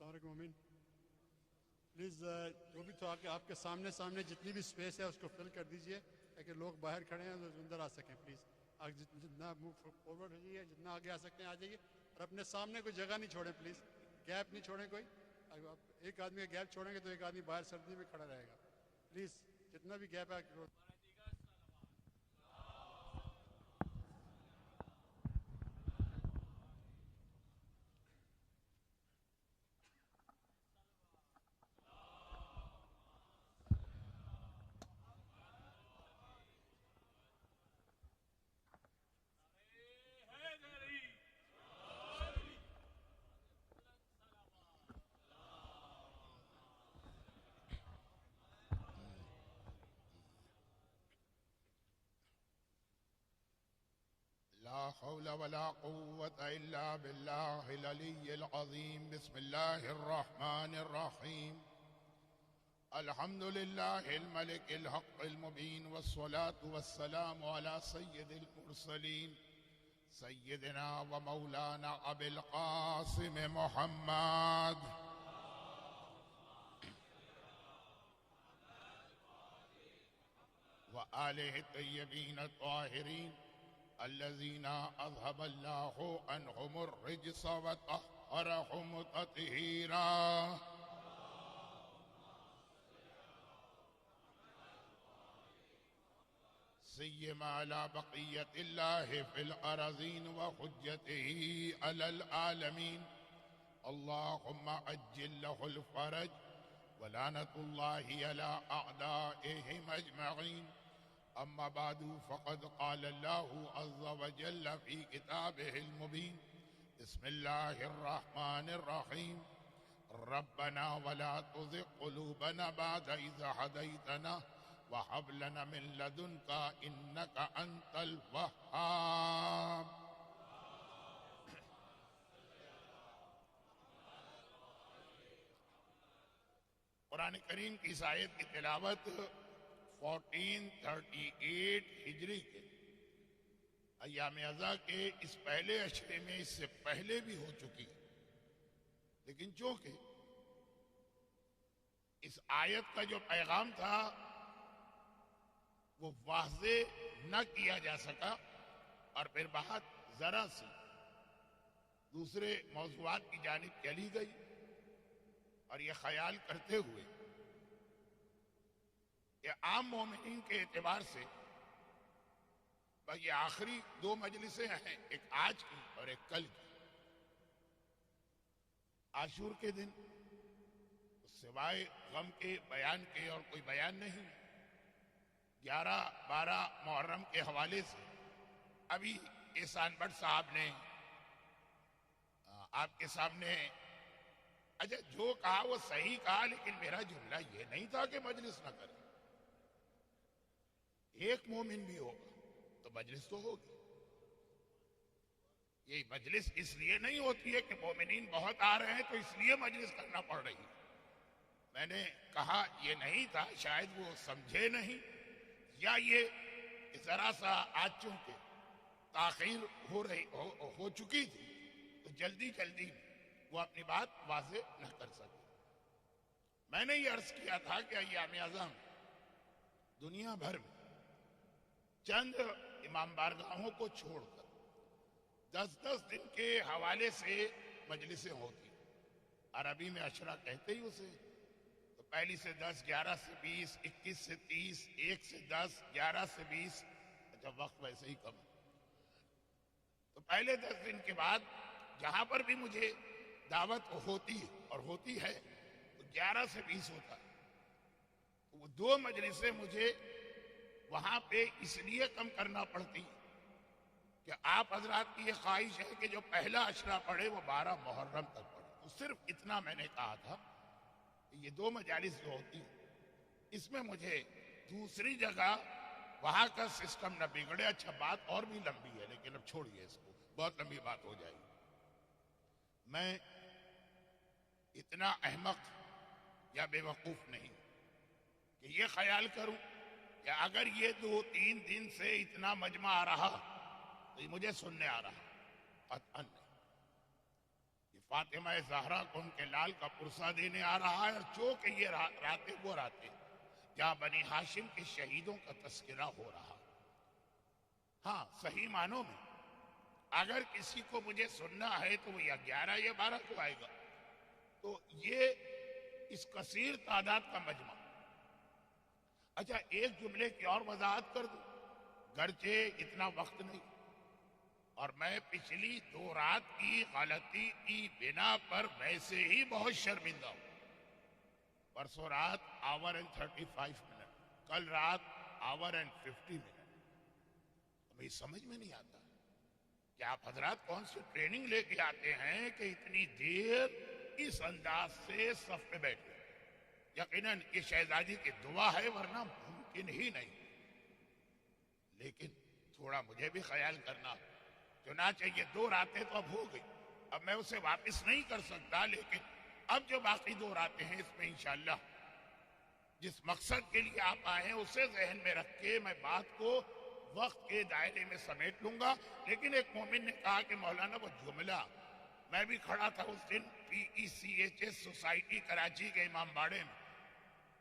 السلام علیکم امین. پلیز جو بھی تو آپ کے سامنے جتنی بھی اسپیس ہے اس کو فل کر دیجئے تاکہ لوگ باہر کھڑے ہیں تو اندر آ سکیں. پلیز آپ جتنا موو فارورڈ ہو جائیے, جتنا آگے آ سکتے ہیں آ جائیے, اور اپنے سامنے کوئی جگہ نہیں چھوڑیں. پلیز گیپ نہیں چھوڑیں کوئی. آپ ایک آدمی کا گیپ چھوڑیں گے تو ایک آدمی باہر سردی میں کھڑا رہے گا. پلیز جتنا بھی گیپ ہے. لا حول ولا قوة إلا بالله العلي العظيم. بسم الله الرحمن الرحيم. الحمد لله الملك الحق المبين, والصلاة والسلام على سيد المرسلين سيدنا ومولانا أبي القاسم محمد وآله الطيبين الطاهرين الذين أذهب الله عنهم الرجس وطهرهم تطهيرا. سيما على بقية الله في الأراضين وحجته على العالمين. اللهم عجل له الفرج ولعنة الله على أعدائهم أجمعين. أما بعد, فقد قال الله عز وجل في كتابه المبين. بسم الله الرحمن الرحيم. ربنا ولا تزغ قلوبنا بعد إذ هديتنا وهب لنا من لدنك إنك أنت الوهاب. قرآن کریم کی اس آیت کی تلاوت 1438 ہجری کے ایام ازا کے اس پہلے اشرے میں اس سے پہلے بھی ہو چکی, لیکن چونکہ اس آیت کا جو پیغام تھا وہ واضح نہ کیا جا سکا, اور پھر بات ذرا سی دوسرے موضوعات کی جانب چلی گئی, اور یہ خیال کرتے ہوئے کہ عام مومنین کے اعتبار سے یہ آخری دو مجلسیں ہیں, ایک آج کی اور ایک کل کی. عاشور کے دن سوائے غم کے بیان کے اور کوئی بیان نہیں. 11-12 محرم کے حوالے سے ابھی احسان بٹ صاحب نے آپ کے سامنے اچھا جو کہا وہ صحیح کہا, لیکن میرا جملہ یہ نہیں تھا کہ مجلس نہ کرے. ایک مومن بھی ہوگا تو مجلس تو ہوگی. یہ مجلس اس لیے نہیں ہوتی ہے کہ مومنین بہت آ رہے ہیں تو اس لیے مجلس کرنا پڑ رہی ہے. میں نے کہا یہ نہیں تھا, شاید وہ سمجھے نہیں, یا یہ ذرا سا آج چونکہ تاخیر ہو چکی تھی تو جلدی میں وہ اپنی بات واضح نہ کر سکے. میں نے یہ عرض کیا تھا کہ ایام اعظم دنیا بھر میں چند امام بارگاہوں کو چھوڑ کر 10 دن کے حوالے سے مجلسیں ہوتی. عربی میں عشرہ کہتے ہی اسے. تو پہلی سے 10, 11 سے 20, 21 سے 30, 1 سے 10, 11 سے 20. اچھا وقت ویسے ہی کم. تو پہلے 10 دن کے بعد جہاں پر بھی مجھے دعوت ہوتی اور ہوتی ہے تو 11 سے 20 ہوتا ہے. وہ 2 مجلسیں مجھے وہاں پہ اس لیے کم کرنا پڑتی کہ آپ حضرات کی یہ خواہش ہے کہ جو پہلا عشرہ پڑھے وہ 12 محرم تک پڑھے. تو صرف اتنا میں نے کہا تھا کہ یہ 2 مجالس جو ہوتی ہیں اس میں مجھے دوسری جگہ وہاں کا سسٹم نہ بگڑے. اچھا بات اور بھی لمبی ہے لیکن اب چھوڑیے اس کو, بہت لمبی بات ہو جائے گی. میں اتنا احمق یا بے وقوف نہیں کہ یہ خیال کروں کہ اگر یہ 2-3 دن سے اتنا مجمع آ رہا تو یہ مجھے سننے آ رہا. قطعاً نہیں. یہ فاطمہ زہرا کو ان کے لال کا پرسہ دینے آ رہا ہے، اور چونکہ یہ راتیں وہ راتیں جہاں بنی ہاشم کے شہیدوں کا تذکرہ ہو رہا۔ ہاں، صحیح معنوں میں اگر کسی کو مجھے سننا ہے تو وہ یا 11 یا 12 کو آئے گا، تو یہ اس کثیر تعداد کا مجمع۔ اچھا، ایک جملے کی اور وضاحت کر دوں، گرچہ اتنا وقت نہیں، اور میں پچھلی 2 رات کی غلطی کی بنا پر ویسے ہی بہت شرمندہ ہوں۔ پرسوں رات آور اینڈ 35 منٹ، کل رات آور اینڈ 50 منٹ۔ ہمیں سمجھ میں نہیں آتا کہ آپ حضرات کون سی ٹریننگ لے کے آتے ہیں کہ اتنی دیر اس انداز سے صف پہ بیٹھے۔ یقیناً یہ شہزادی کی دعا ہے، ورنہ ممکن ہی نہیں۔ لیکن تھوڑا مجھے بھی خیال کرنا، چنانچہ یہ 2 راتیں تو اب ہو گئی، اب میں اسے واپس نہیں کر سکتا، لیکن اب جو باقی 2 راتیں ہیں اس میں انشاءاللہ جس مقصد کے لیے آپ آئے ہیں اسے ذہن میں رکھ کے میں بات کو وقت کے دائرے میں سمیٹ لوں گا۔ لیکن ایک مومن نے کہا کہ مولانا وہ جملہ، میں بھی کھڑا تھا اس دن PECHS سوسائٹی کراچی کے امام باڑے میں،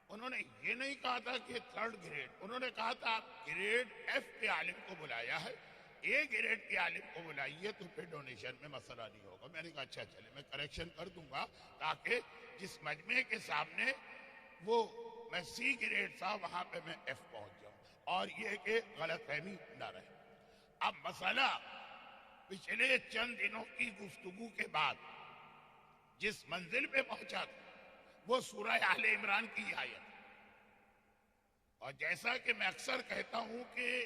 انہوں نے یہ نہیں کہا تھا کہ 3rd گریڈ، انہوں نے کہا تھا آپ گریڈ F کے عالم کو بلایا ہے، A گریڈ کے عالم کو بلائیے تو پھر ڈونیشن میں مسئلہ نہیں ہوگا۔ میں نے کہا اچھا چلے، میں کریکشن کر دوں گا تاکہ جس مجمع کے سامنے وہ میں C گریڈ تھا وہاں پہ میں F پہنچ جاؤں، اور یہ کہ غلط فہمی نہ رہے۔ اب مسئلہ پچھلے چند دنوں کی گفتگو کے بعد جس منزل پہ پہنچا تھا وہ سورہ آل عمران کی آیت، اور جیسا کہ میں اکثر کہتا ہوں کہ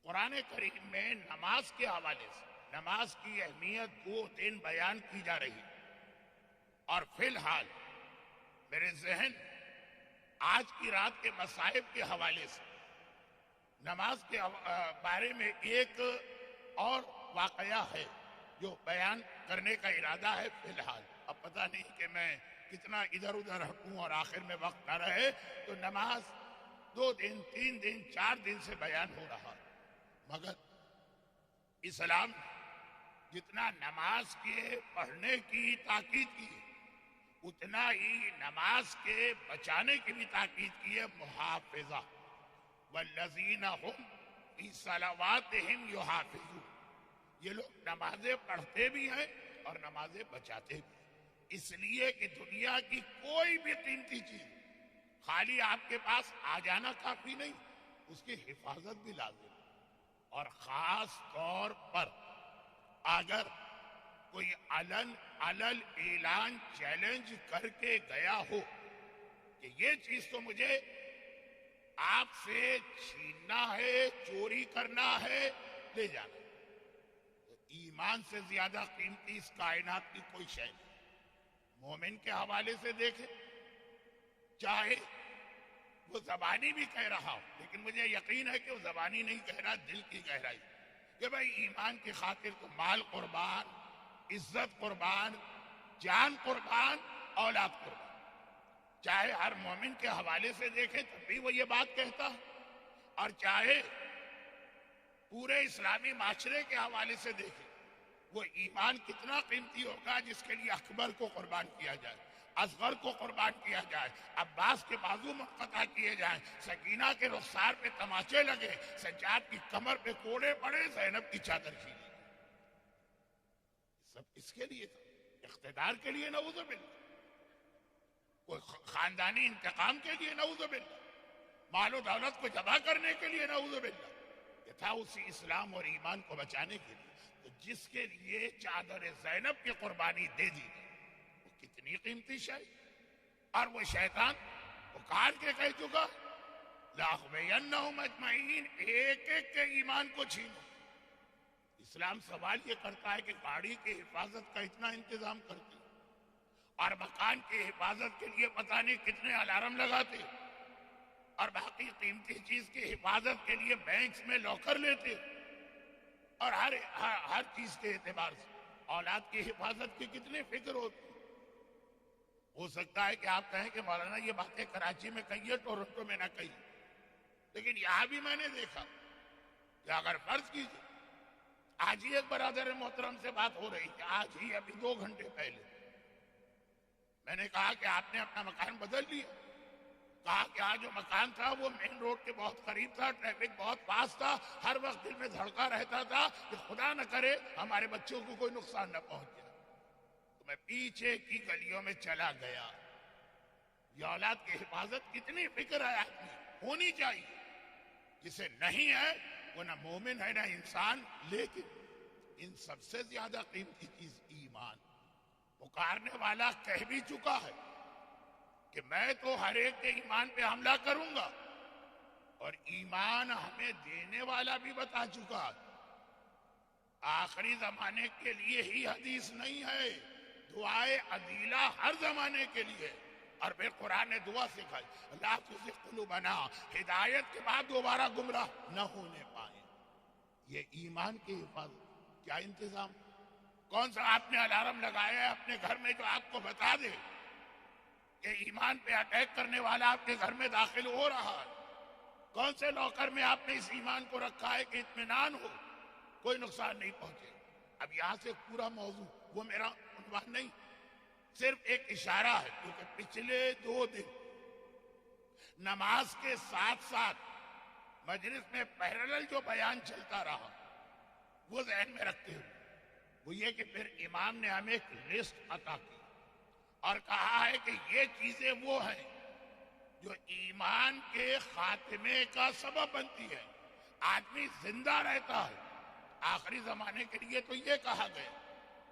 قرآن کریم میں نماز کے حوالے سے نماز کی اہمیت 2 دن بیان کی جا رہی ہے، اور فی الحال میرے ذہن آج کی رات کے مصائب کے حوالے سے نماز کے بارے میں ایک اور واقعہ ہے جو بیان کرنے کا ارادہ ہے فی الحال۔ اب پتہ نہیں کہ میں کتنا ادھر ادھر ہٹوں اور آخر میں وقت نہ رہے تو نماز 2 دن 3 دن 4 دن سے بیان ہو رہا، مگر اسلام جتنا نماز کے پڑھنے کی تاکید کی ہے اتنا ہی نماز کے بچانے کی بھی تاکید کی ہے۔ محافظہ والذین هم فی صلواتہم یحافظون، یہ لوگ نمازیں پڑھتے بھی ہیں اور نمازیں بچاتے بھی ہیں، اس لیے کہ دنیا کی کوئی بھی قیمتی چیز خالی آپ کے پاس آ جانا کافی نہیں، اس کی حفاظت بھی لازم ہے، اور خاص طور پر اگر کوئی علن اعلان چیلنج کر کے گیا ہو کہ یہ چیز تو مجھے آپ سے چھیننا ہے، چوری کرنا ہے، لے جانا، تو ایمان سے زیادہ قیمتی اس کائنات کی کوئی شے نہیں۔ مومن کے حوالے سے دیکھیں، چاہے وہ زبانی بھی کہہ رہا ہو، لیکن مجھے یقین ہے کہ وہ زبانی نہیں کہہ رہا، دل کی گہرائی کہ بھائی ایمان کی خاطر تو مال قربان، عزت قربان، جان قربان، اولاد قربان۔ چاہے ہر مومن کے حوالے سے دیکھیں تب بھی وہ یہ بات کہتا ہے، اور چاہے پورے اسلامی معاشرے کے حوالے سے دیکھیں وہ ایمان کتنا قیمتی ہوگا جس کے لیے اکبر کو قربان کیا جائے، اصغر کو قربان کیا جائے، عباس کے بازو منقطع کیے جائیں، سکینہ کے رخسار پہ تماچے لگے، سجاد کی کمر پہ کوڑے پڑے، زینب کی چادر کھینچی۔ سب اس کے لیے تھا، اقتدار کے لیے نعوذ باللہ، کوئی خاندانی انتقام کے لیے نعوذ باللہ، مال و دولت کو جمع کرنے کے لیے نعوذ باللہ، یہ تھا اسی اسلام اور ایمان کو بچانے کے لیے۔ تو جس کے لیے چادر زینب کی قربانی دے دی وہ کتنی قیمتی شے، اور وہ شیطان پکار کے کہہ چکا لَأَغْوِيَنَّهُمْ أَجْمَعِينَ، ایک ایک کے ایمان کو چھینو۔ اسلام سوال یہ کرتا ہے کہ گاڑی کی حفاظت کا اتنا انتظام کرتی اور مکان کی حفاظت کے لیے پتہ نہیں کتنے الارم لگاتے، اور باقی قیمتی چیز کی حفاظت کے لیے بینکس میں لاکر لیتے، اور ہر چیز کے اعتبار سے اولاد کی حفاظت کی کتنی فکر ہوتی۔ ہو سکتا ہے کہ آپ کہیں کہ مولانا یہ باتیں کراچی میں کہیے، ٹورنٹو میں نہ کہیے، لیکن یہاں بھی میں نے دیکھا کہ اگر فرض کیجیے آج ہی ایک برادر محترم سے بات ہو رہی تھی، آج ہی ابھی 2 گھنٹے پہلے میں نے کہا کہ آپ نے اپنا مکان بدل لیا؟ کہا کہ آج جو مکان تھا وہ مین روڈ کے بہت قریب تھا، ٹریفک بہت پاس تھا، ہر وقت دل میں دھڑکا رہتا تھا کہ خدا نہ کرے ہمارے بچوں کو کوئی نقصان نہ پہنچ جائے۔ تو میں پیچھے کی گلیوں میں چلا گیا۔ یہ اولاد کی حفاظت کتنی فکر ہے آدمی ہونی چاہیے، جسے نہیں ہے وہ نہ مومن ہے نہ انسان۔ لیکن ان سب سے زیادہ قیمتی چیز ایمان۔ پکارنے والا کہہ بھی چکا ہے کہ میں تو ہر ایک کے ایمان پہ حملہ کروں گا، اور ایمان ہمیں دینے والا بھی بتا چکا ہے۔ آخری زمانے کے لیے ہی حدیث نہیں ہے، دعائے عدیلہ ہر زمانے کے لیے۔ اور پھر قرآن نے دعا سکھائی، لا تزغ قلوبنا، ہدایت کے بعد دوبارہ گمراہ نہ ہونے پائیں۔ یہ ایمان کی حفاظت۔ کیا انتظام؟ کون سا آپ نے الارم لگایا ہے اپنے گھر میں جو آپ کو بتا دے کہ ایمان پہ اٹیک کرنے والا آپ کے گھر میں داخل ہو رہا ہے؟ کون سے لاکر میں آپ نے اس ایمان کو رکھا ہے کہ اطمینان ہو کوئی نقصان نہیں پہنچے؟ اب یہاں سے پورا موضوع، وہ میرا عنوان نہیں، صرف ایک اشارہ ہے، کیونکہ پچھلے 2 دن نماز کے ساتھ ساتھ مجلس میں پیرالل جو بیان چلتا رہا وہ ذہن میں رکھتے ہوئے، وہ یہ کہ پھر امام نے ہمیں ایک لسٹ عطا کی اور کہا ہے کہ یہ چیزیں وہ ہیں جو ایمان کے خاتمے کا سبب بنتی ہے۔ آدمی زندہ رہتا ہے آخری زمانے کے لیے، تو یہ کہا گیا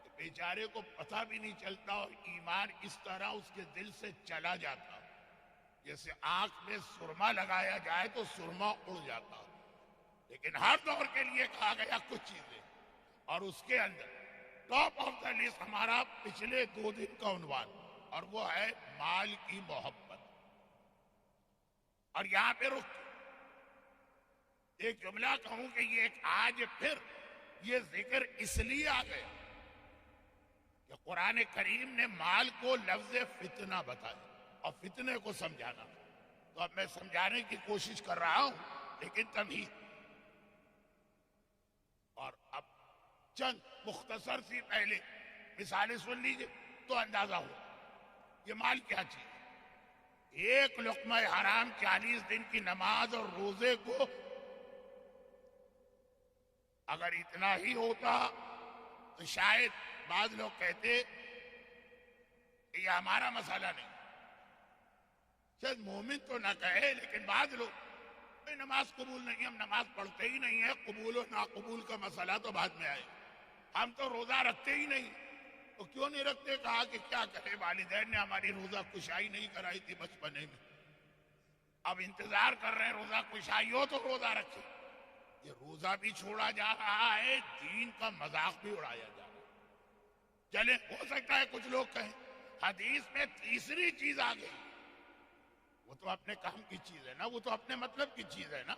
کہ بیچارے کو پتہ بھی نہیں چلتا اور ایمان اس طرح اس کے دل سے چلا جاتا، جیسے آنکھ میں سرما لگایا جائے تو سرما اڑ جاتا۔ لیکن ہر دور کے لیے کہا گیا کچھ چیزیں، اور اس کے اندر ٹاپ آف دا لسٹ ہمارا پچھلے 2 دن کا عنوان، اور وہ ہے مال کی محبت۔ اور یہاں پہ رک ایک جملہ کہوں کہ یہ ایک آج پھر یہ ذکر اس لیے آ گیا کہ قرآن کریم نے مال کو لفظ فتنہ بتایا اور فتنے کو سمجھانا، تو اب میں سمجھانے کی کوشش کر رہا ہوں، لیکن تمہید۔ اور اب چند مختصر سی پہلے مثالیں سن لیجئے تو اندازہ ہو یہ مال کیا چیز۔ ایک لقمہ حرام 40 دن کی نماز اور روزے کو اگر اتنا ہی ہوتا تو شاید بعض لوگ کہتے کہ یہ ہمارا مسئلہ نہیں، شاید مومن تو نہ کہے، لیکن بعض لوگ نماز قبول نہیں، ہم نماز پڑھتے ہی نہیں ہے، قبول و ناقبول کا مسئلہ تو بعد میں آئے، ہم تو روزہ رکھتے ہی نہیں۔ تو کیوں نہیں رکھتے؟ کہا کہ کیا کہے، والدین نے ہماری روزہ کشائی نہیں کرائی تھی بچپنے میں، اب انتظار کر رہے ہیں روزہ کشائی ہو تو روزہ رکھے۔ یہ روزہ بھی چھوڑا جا رہا ہے، دین کا مذاق بھی اڑایا جا رہا ہے۔ چلے ہو سکتا ہے کچھ لوگ کہیں حدیث میں تیسری چیز آ گئی، وہ تو اپنے کام کی چیز ہے نا، وہ تو اپنے مطلب کی چیز ہے نا،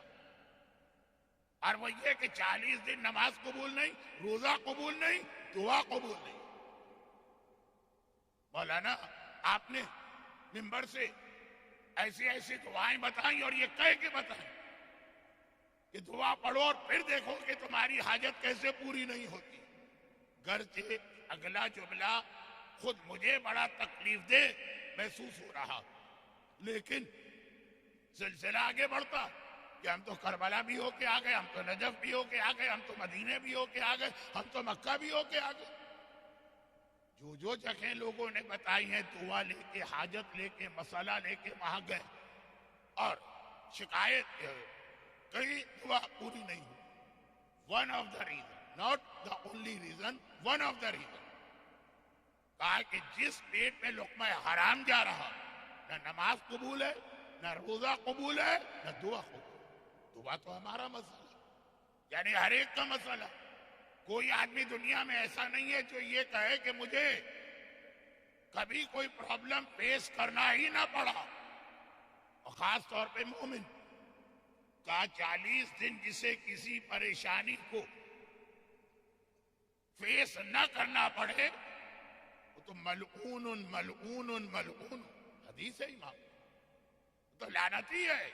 اور وہ یہ کہ 40 دن نماز قبول نہیں، روزہ قبول نہیں، دعا قبول نہیں۔ مولانا آپ نے منبر سے ایسی ایسی دعائیں بتائیں اور یہ کہہ کے بتائیں کہ دعا پڑھو اور پھر دیکھو کہ تمہاری حاجت کیسے پوری نہیں ہوتی۔ گرچہ اگلا جملہ خود مجھے بڑا تکلیف دہ محسوس ہو رہا، لیکن سلسلہ آگے بڑھتا کہ ہم تو کربلا بھی ہو کے آ گئے، ہم تو نجف بھی ہو کے آ گئے، ہم تو مدینے بھی ہو کے آ گئے، ہم تو مکہ بھی ہو کے آ گئے۔ جو جگہیں لوگوں نے بتائی ہیں دعا لے کے، حاجت لے کے، مسئلہ لے کے وہاں گئے اور شکایت کہیں دعا پوری نہیں ہوئی۔ One of the reason, not the only reason, one of the reason, کہا کہ جس پیٹ میں لقمہ حرام جا رہا، نہ نماز قبول ہے، نہ روزہ قبول ہے، نہ دعا قبول۔ دعا تو ہمارا مسئلہ، یعنی ہر ایک کا مسئلہ۔ کوئی آدمی دنیا میں ایسا نہیں ہے جو یہ کہے کہ مجھے کبھی کوئی پرابلم فیس کرنا ہی نہ پڑا، اور خاص طور پہ مومن کا 40 دن جسے کسی پریشانی کو فیس نہ کرنا پڑے وہ تو ملعون ملعون ملعون، حدیث ہے امام، تو لعنتی ہے۔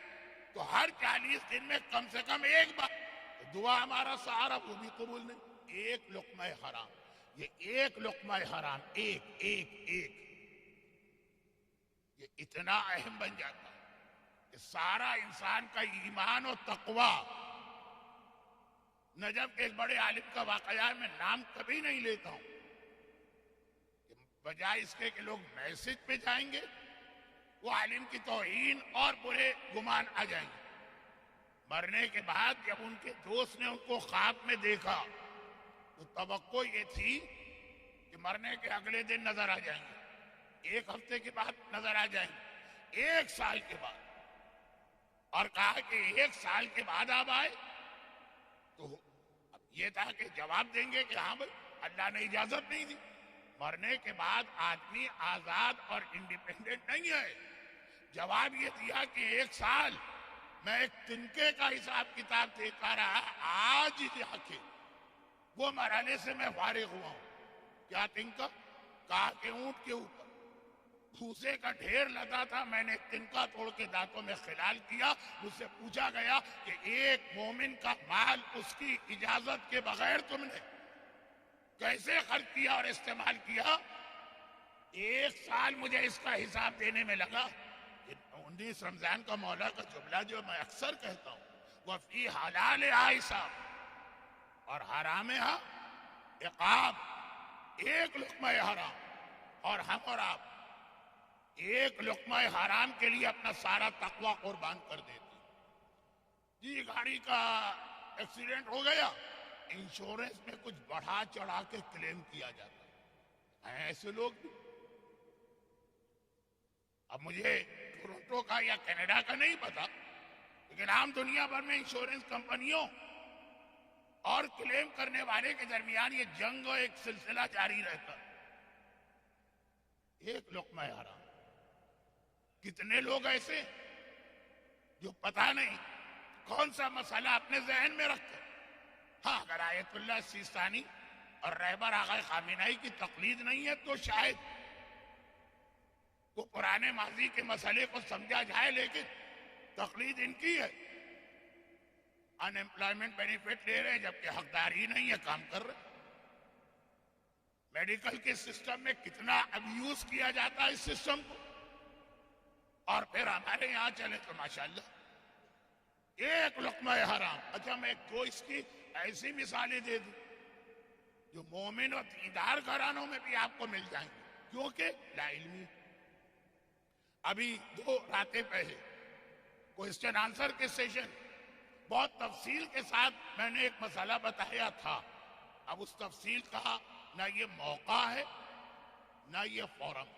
تو ہر 40 دن میں کم سے کم ایک بار دعا ہمارا سہارا، وہ بھی قبول نہیں۔ ایک لقمہ حرام، یہ ایک لقمہ حرام، ایک ایک ایک، یہ اتنا اہم بن جاتا ہے کہ سارا انسان کا ایمان و تقوی. نجف کے ایک بڑے عالم کا واقعہ ہے، میں نام کبھی نہیں لیتا ہوں، بجائے اس کے کہ لوگ میسج پہ جائیں گے، وہ عالم کی توہین اور برے گمان آ جائیں گے. مرنے کے بعد جب ان کے دوست نے ان کو خواب میں دیکھا تو توقع یہ تھی کہ مرنے کے اگلے دن نظر آ جائیں گے، ایک ہفتے کے بعد نظر آ جائیں گے، ایک سال کے بعد. اور کہا کہ ایک سال کے بعد آپ آئے. تو یہ تھا کہ جواب دیں گے کہ ہاں بھائی اللہ نے اجازت نہیں دی. مرنے کے بعد آدمی آزاد اور انڈیپینڈنٹ نہیں ہے. جواب یہ دیا کہ ایک سال میں ایک تنکے کا حساب کتاب دیتا رہا، آج جا کے وہ مرحلے سے میں فارغ ہوا ہوں. کیا تنکا؟ کہا کہ اونٹ کے اوپر بھوسے کا ڈھیر لگا تھا، میں نے تنکا توڑ کے دانتوں میں خلال کیا. مجھ سے پوچھا گیا کہ ایک مومن کا مال اس کی اجازت کے بغیر تم نے کیسے خرچ کیا اور استعمال کیا؟ ایک سال مجھے اس کا حساب دینے میں لگا. 19 رمضان کا مولا کا جملہ جو میں اکثر کہتا ہوں، وفی حلال حساب اور حرام عقاب. ایک لقمہ حرام، اور ہم اور آپ ایک لقمہ حرام کے لیے اپنا سارا تقوی قربان کر دیتے. جی گاڑی کا ایکسیڈنٹ ہو گیا، انشورنس میں کچھ بڑھا چڑھا کے کلیم کیا جاتا ہے. ایسے لوگ بھی. اب مجھے ٹورنٹو کا یا کینیڈا کا نہیں پتا، لیکن عام دنیا بھر میں انشورنس کمپنیوں اور کلیم کرنے والے کے درمیان یہ جنگ اور ایک سلسلہ جاری رہتا. ایک لقمہ حرام. کتنے لوگ ایسے جو پتہ نہیں کون سا مسئلہ اپنے ذہن میں رکھتے. ہاں اگر آیت اللہ سیستانی اور رہبر آغا خامنہئی کی تقلید نہیں ہے تو شاید وہ پرانے ماضی کے مسئلے کو سمجھا جائے، لیکن تقلید ان کی ہے. ان ایمپلائمنٹ بینیفٹ لے رہے ہیں جبکہ حقدار ہی نہیں ہے، کام کر رہے. میڈیکل کے سسٹم میں کتنا ابیوز کیا جاتا ہے اس سسٹم کو، اور پھر ہمارے یہاں چلے تو ماشاءاللہ ایک لقمہ حرام. اچھا میں دو اس کی ایسی مثالیں دے دوں جو مومن اور دیندار گھرانوں میں بھی آپ کو مل جائیں گے، کیونکہ لا علمی. ابھی 2 راتیں پہلے کوئسچن آنسر کے سیشن بہت تفصیل کے ساتھ میں نے ایک مسئلہ بتایا تھا. اب اس تفصیل کا نہ یہ موقع ہے نہ یہ فورم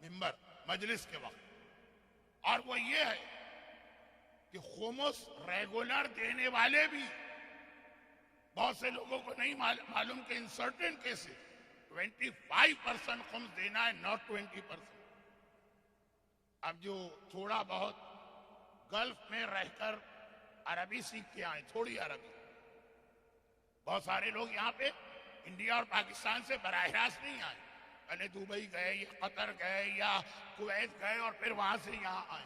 ممبر مجلس کے وقت، اور وہ یہ ہے کہ خمس ریگولر دینے والے بھی بہت سے لوگوں کو نہیں معلوم کہ ان سرٹن کیسز 25% خمس دینا ہے، not 20%. اب جو تھوڑا بہت گلف میں رہ کر عربی سیکھ کے آئے، تھوڑی عربی، بہت سارے لوگ یہاں پہ انڈیا اور پاکستان سے براہ راست نہیں آئے، پہلے دبئی گئے یا قطر گئے یا کویت گئے اور پھر وہاں سے یہاں آئے،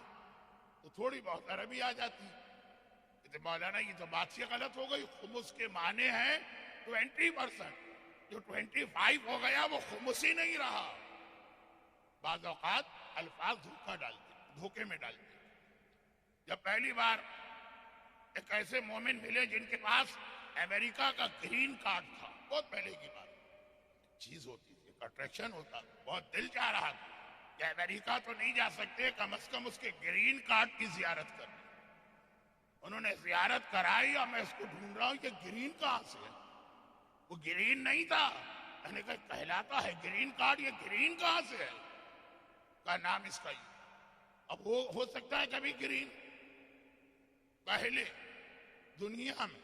تو تھوڑی بہت عربی آ جاتی. مولانا یہ تو بات سے غلط ہو گئی. خمس کے معنی ہیں 20%، جو 25 ہو گیا وہ خمس ہی نہیں رہا. بعض اوقات الفاظ دھوکے میں ڈالتے. جب پہلی بار ایک ایسے مومن ملے جن کے پاس امریکہ کا گرین کارڈ تھا، بہت پہلے کی بات، چیز ہوتی تھی، ایک اٹریکشن ہوتا، بہت دل چاہ رہا تھا کہ امریکہ تو نہیں جا سکتے، کم از کم اس کے گرین کارڈ کی زیارت کرنی. انہوں نے زیارت کرائی اور میں اس کو ڈھونڈ رہا ہوں کہ گرین کہاں سے ہے. وہ گرین نہیں تھا. میں نے کہا کہلاتا ہے گرین کارڈ، یہ گرین کہاں سے ہے؟ کا نام اس کا ہی. اب وہ ہو سکتا ہے کبھی گرین. پہلے دنیا میں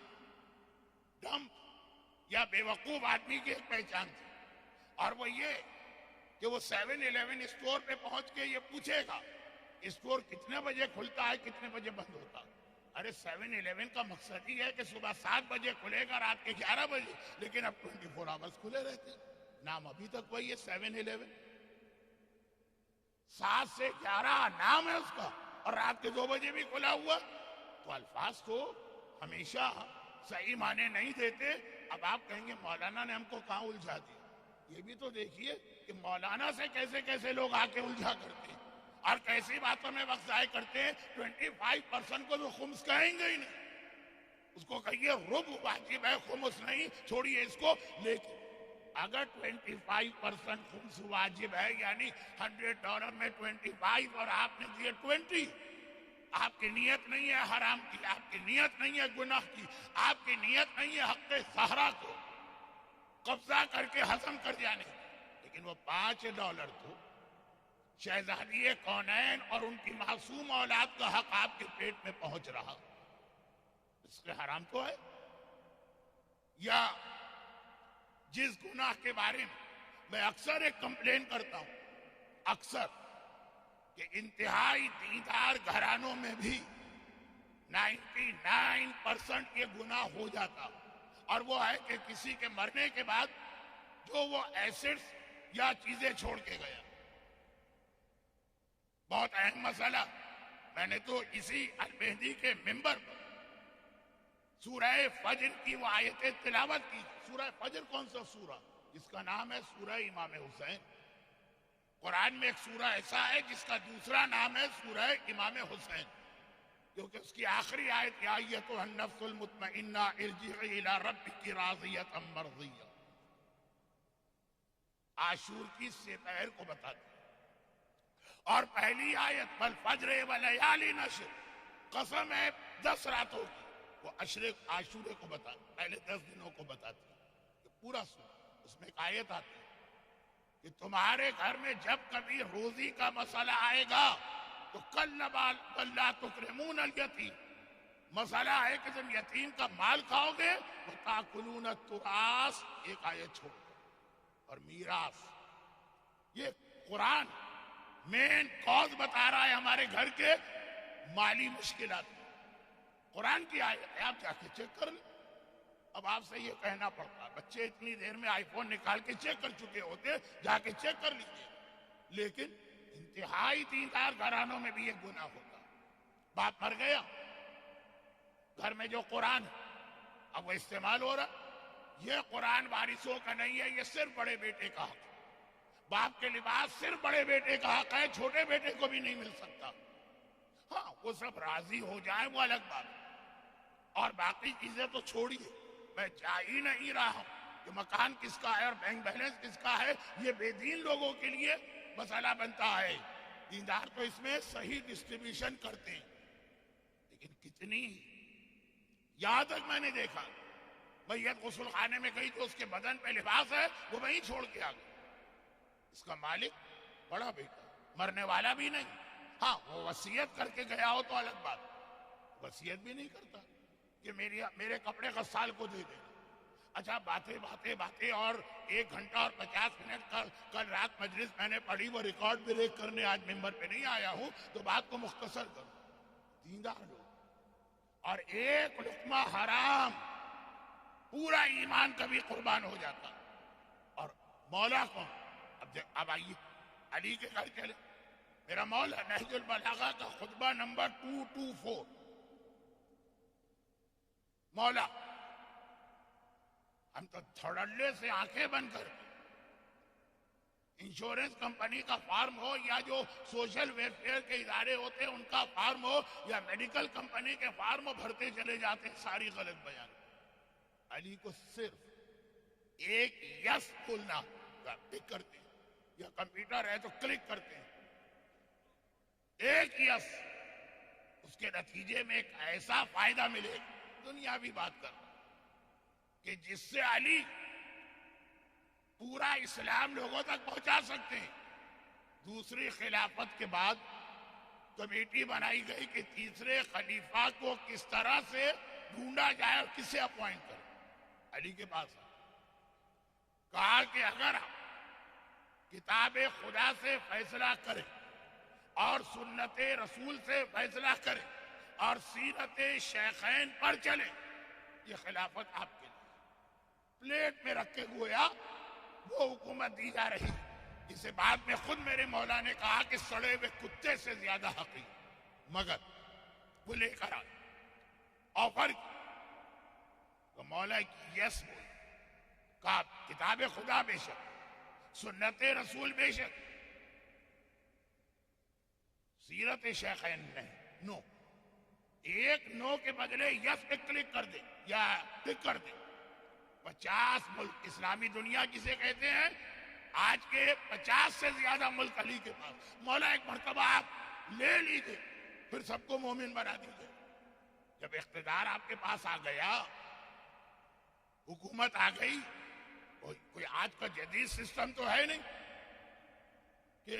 ڈمپ یا بے وقوف آدمی کی ایک پہچان تھی، اور وہ یہ کہ وہ 7-Eleven اسٹور پہ پہنچ کے یہ پوچھے گا اسٹور کتنے بجے کھلتا ہے، کتنے بجے بند ہوتا. ارے 7-Eleven کا مقصد ہی ہے کہ صبح 7 بجے کھلے گا، رات کے 11 بجے، لیکن اب 24 آورز کھلے رہتے. نام ابھی تک وہی ہے 7-Eleven. 7 سے 11 نام ہے اس کا، اور رات کے 2 بجے بھی کھلا ہوا. تو الفاظ تو ہمیشہ صحیح معنی نہیں دیتے. اب آپ کہیں گے مولانا نے ہم کو کہاں الجھا دیا. یہ بھی تو دیکھیے کہ مولانا سے کیسے کیسے لوگ آ کے الجھا کرتے ہیں اور کیسی باتوں میں وقت ضائع کرتے ہیں. 25% کو تو خمس کہیں گے ہی نہیں. اس کو کہیے ربع واجب ہے، خمس نہیں، چھوڑیے اس کو. لیکن اگر 25% خمس واجب ہے یعنی $100 میں 25 اور آپ نے دیے 20، آپ کی نیت نہیں ہے حرام کی، آپ کی نیت نہیں ہے گناہ کی، آپ کی نیت نہیں ہے حق سہرا کو قبضہ کر کے ہضم کر جانے کی. لیکن وہ $5 تو شہزادی کونین اور ان کی معصوم اولاد کا حق آپ کے پیٹ میں پہنچ رہا، اس کے حرام تو ہے. یا جس گناہ کے بارے میں اکثر ایک کمپلین کرتا ہوں، اکثر، کہ انتہائی دیندار گھرانوں میں بھی 99% یہ گناہ ہو جاتا، اور وہ ہے کہ کسی کے مرنے کے بعد جو وہ ایسٹس یا چیزیں چھوڑ کے گیا. بہت اہم مسئلہ. میں نے تو اسی المہدی کے منبر پر سورہ فجر کی وہ آیتیں تلاوت کی. سورہ فجر کون سا سورہ؟ جس کا نام ہے سورہ امام حسین. قرآن میں ایک سورہ ایسا ہے جس کا دوسرا نام ہے سورہ امام حسین، کیونکہ اس کی آخری آیت یا ایتھا النفس المطمئنہ ارجعی الی ربک راضیۃ مرضیہ، عاشور کی سپہر کو بتاتی. اور پہلی آیت والفجر ولیال عشر، قسم ہے 10 راتوں کی، وہ عاشورے کو بتاتی، پہلے 10 دنوں کو بتاتی. پورا سورہ اس میں ایک آیت آتی ہے کہ تمہارے گھر میں جب کبھی روزی کا مسئلہ آئے گا تو بل لا تکرمون الیتیم، مسئلہ ہے کہ تم یتیم کا مال کھاؤ گے. وتاکلون التراث، ایک آیت چھوڑ، اور میراث. یہ قرآن مین کاز بتا رہا ہے ہمارے گھر کے مالی مشکلات. قرآن کی آیت ہے، آپ جا کے چیک کر لیں. اب آپ سے یہ کہنا پڑتا ہے، بچے اتنی دیر میں آئی فون نکال کے چیک کر چکے ہوتے، جا کے چیک کر لیجیے. لیکن انتہائی دیندار گھرانوں میں بھی یہ گناہ ہوتا. باپ مر گیا، گھر میں جو قرآن ہے اب وہ استعمال ہو رہا. یہ قرآن وارثوں کا نہیں ہے، یہ صرف بڑے بیٹے کا حق ہے. باپ کے لباس صرف بڑے بیٹے کا حق ہے، چھوٹے بیٹے کو بھی نہیں مل سکتا. ہاں وہ سب راضی ہو جائیں وہ الگ بات ہے، اور باقی چیزیں تو چھوڑیے. میں جا ہی نہیں رہا ہوں کہ مکان کس کا ہے اور بینک بیلنس کس کا ہے. یہ بے دین لوگوں کے لیے مسئلہ بنتا ہے. دیندار تو اس میں صحیح ڈسٹریبیوشن کرتے ہیں. لیکن کتنی، یہاں تک میں نے دیکھا میت غسل خانے میں گئی تو اس کے بدن پہ لباس ہے وہ وہیں چھوڑ کے آ گئی. اس کا مالک بڑا بیٹا، مرنے والا بھی نہیں. ہاں وہ وصیت کر کے گیا ہو تو الگ بات، وصیت بھی نہیں کرتا کہ میرے کپڑے غسال کو دے دے. اچھا باتیں اور 1 گھنٹہ اور 50 منٹ کل رات مجلس میں نے پڑھی، وہ ریکارڈ بریک کرنے آج ممبر پہ نہیں آیا ہوں تو بات کو مختصر کروں. دیندار لوگ اور ایک لقمہ حرام پورا ایمان کبھی قربان ہو جاتا. اور مولا کون؟ اب آئیے علی کے گھر چلے. میرا مولا نہج البلاغہ کا خطبہ نمبر 224. مولا ہم تو دھڑلے سے آنکھیں بند کر انشورنس کمپنی کا فارم ہو یا جو سوشل ویلفیئر کے ادارے ہوتے ہیں ان کا فارم ہو یا میڈیکل کمپنی کے فارم ہو، بھرتے چلے جاتے ہیں ساری غلط بیان. علی کو صرف ایک یس بولنا ٹک کرتے ہیں، یا کمپیوٹر ہے تو کلک کرتے ہیں، ایک یس، اس کے نتیجے میں ایک ایسا فائدہ ملے. دنیاوی بات کر کہ جس سے علی پورا اسلام لوگوں تک پہنچا سکتے ہیں. دوسری خلافت کے بعد کمیٹی بنائی گئی کہ تیسرے خلیفہ کو کس طرح سے ڈھونڈا جائے اور کسے اپوائنٹ کرے. علی کے پاس کہا کہ اگر کتاب خدا سے فیصلہ کرے اور سنت رسول سے فیصلہ کرے اور سیرت شیخین پر چلے، یہ خلافت آپ کے لیے. پلیٹ میں رکھ کے گویا وہ حکومت دی جا رہی جسے بعد میں خود میرے مولا نے کہا کہ سڑے ہوئے کتے سے زیادہ حقیق. مگر وہ لے کر آئے آفر کی تو مولا کی یس بول کا کتاب خدا بے شک، سنت رسول بے شک، سیرت شیخین نہیں، نو، ایک نو کے بدلے یس پہ کلک کر دے یا ٹک کر دے۔ 50 ملک اسلامی دنیا جسے کہتے ہیں، آج کے 50 سے زیادہ ملک علی کے پاس۔ مولا ایک مرتبہ آپ لے لیجئے، پھر سب کو مومن بنا دیجئے۔ جب اقتدار آپ کے پاس آ گیا، حکومت آ گئی، کوئی آج کا جدید سسٹم تو ہے نہیں کہ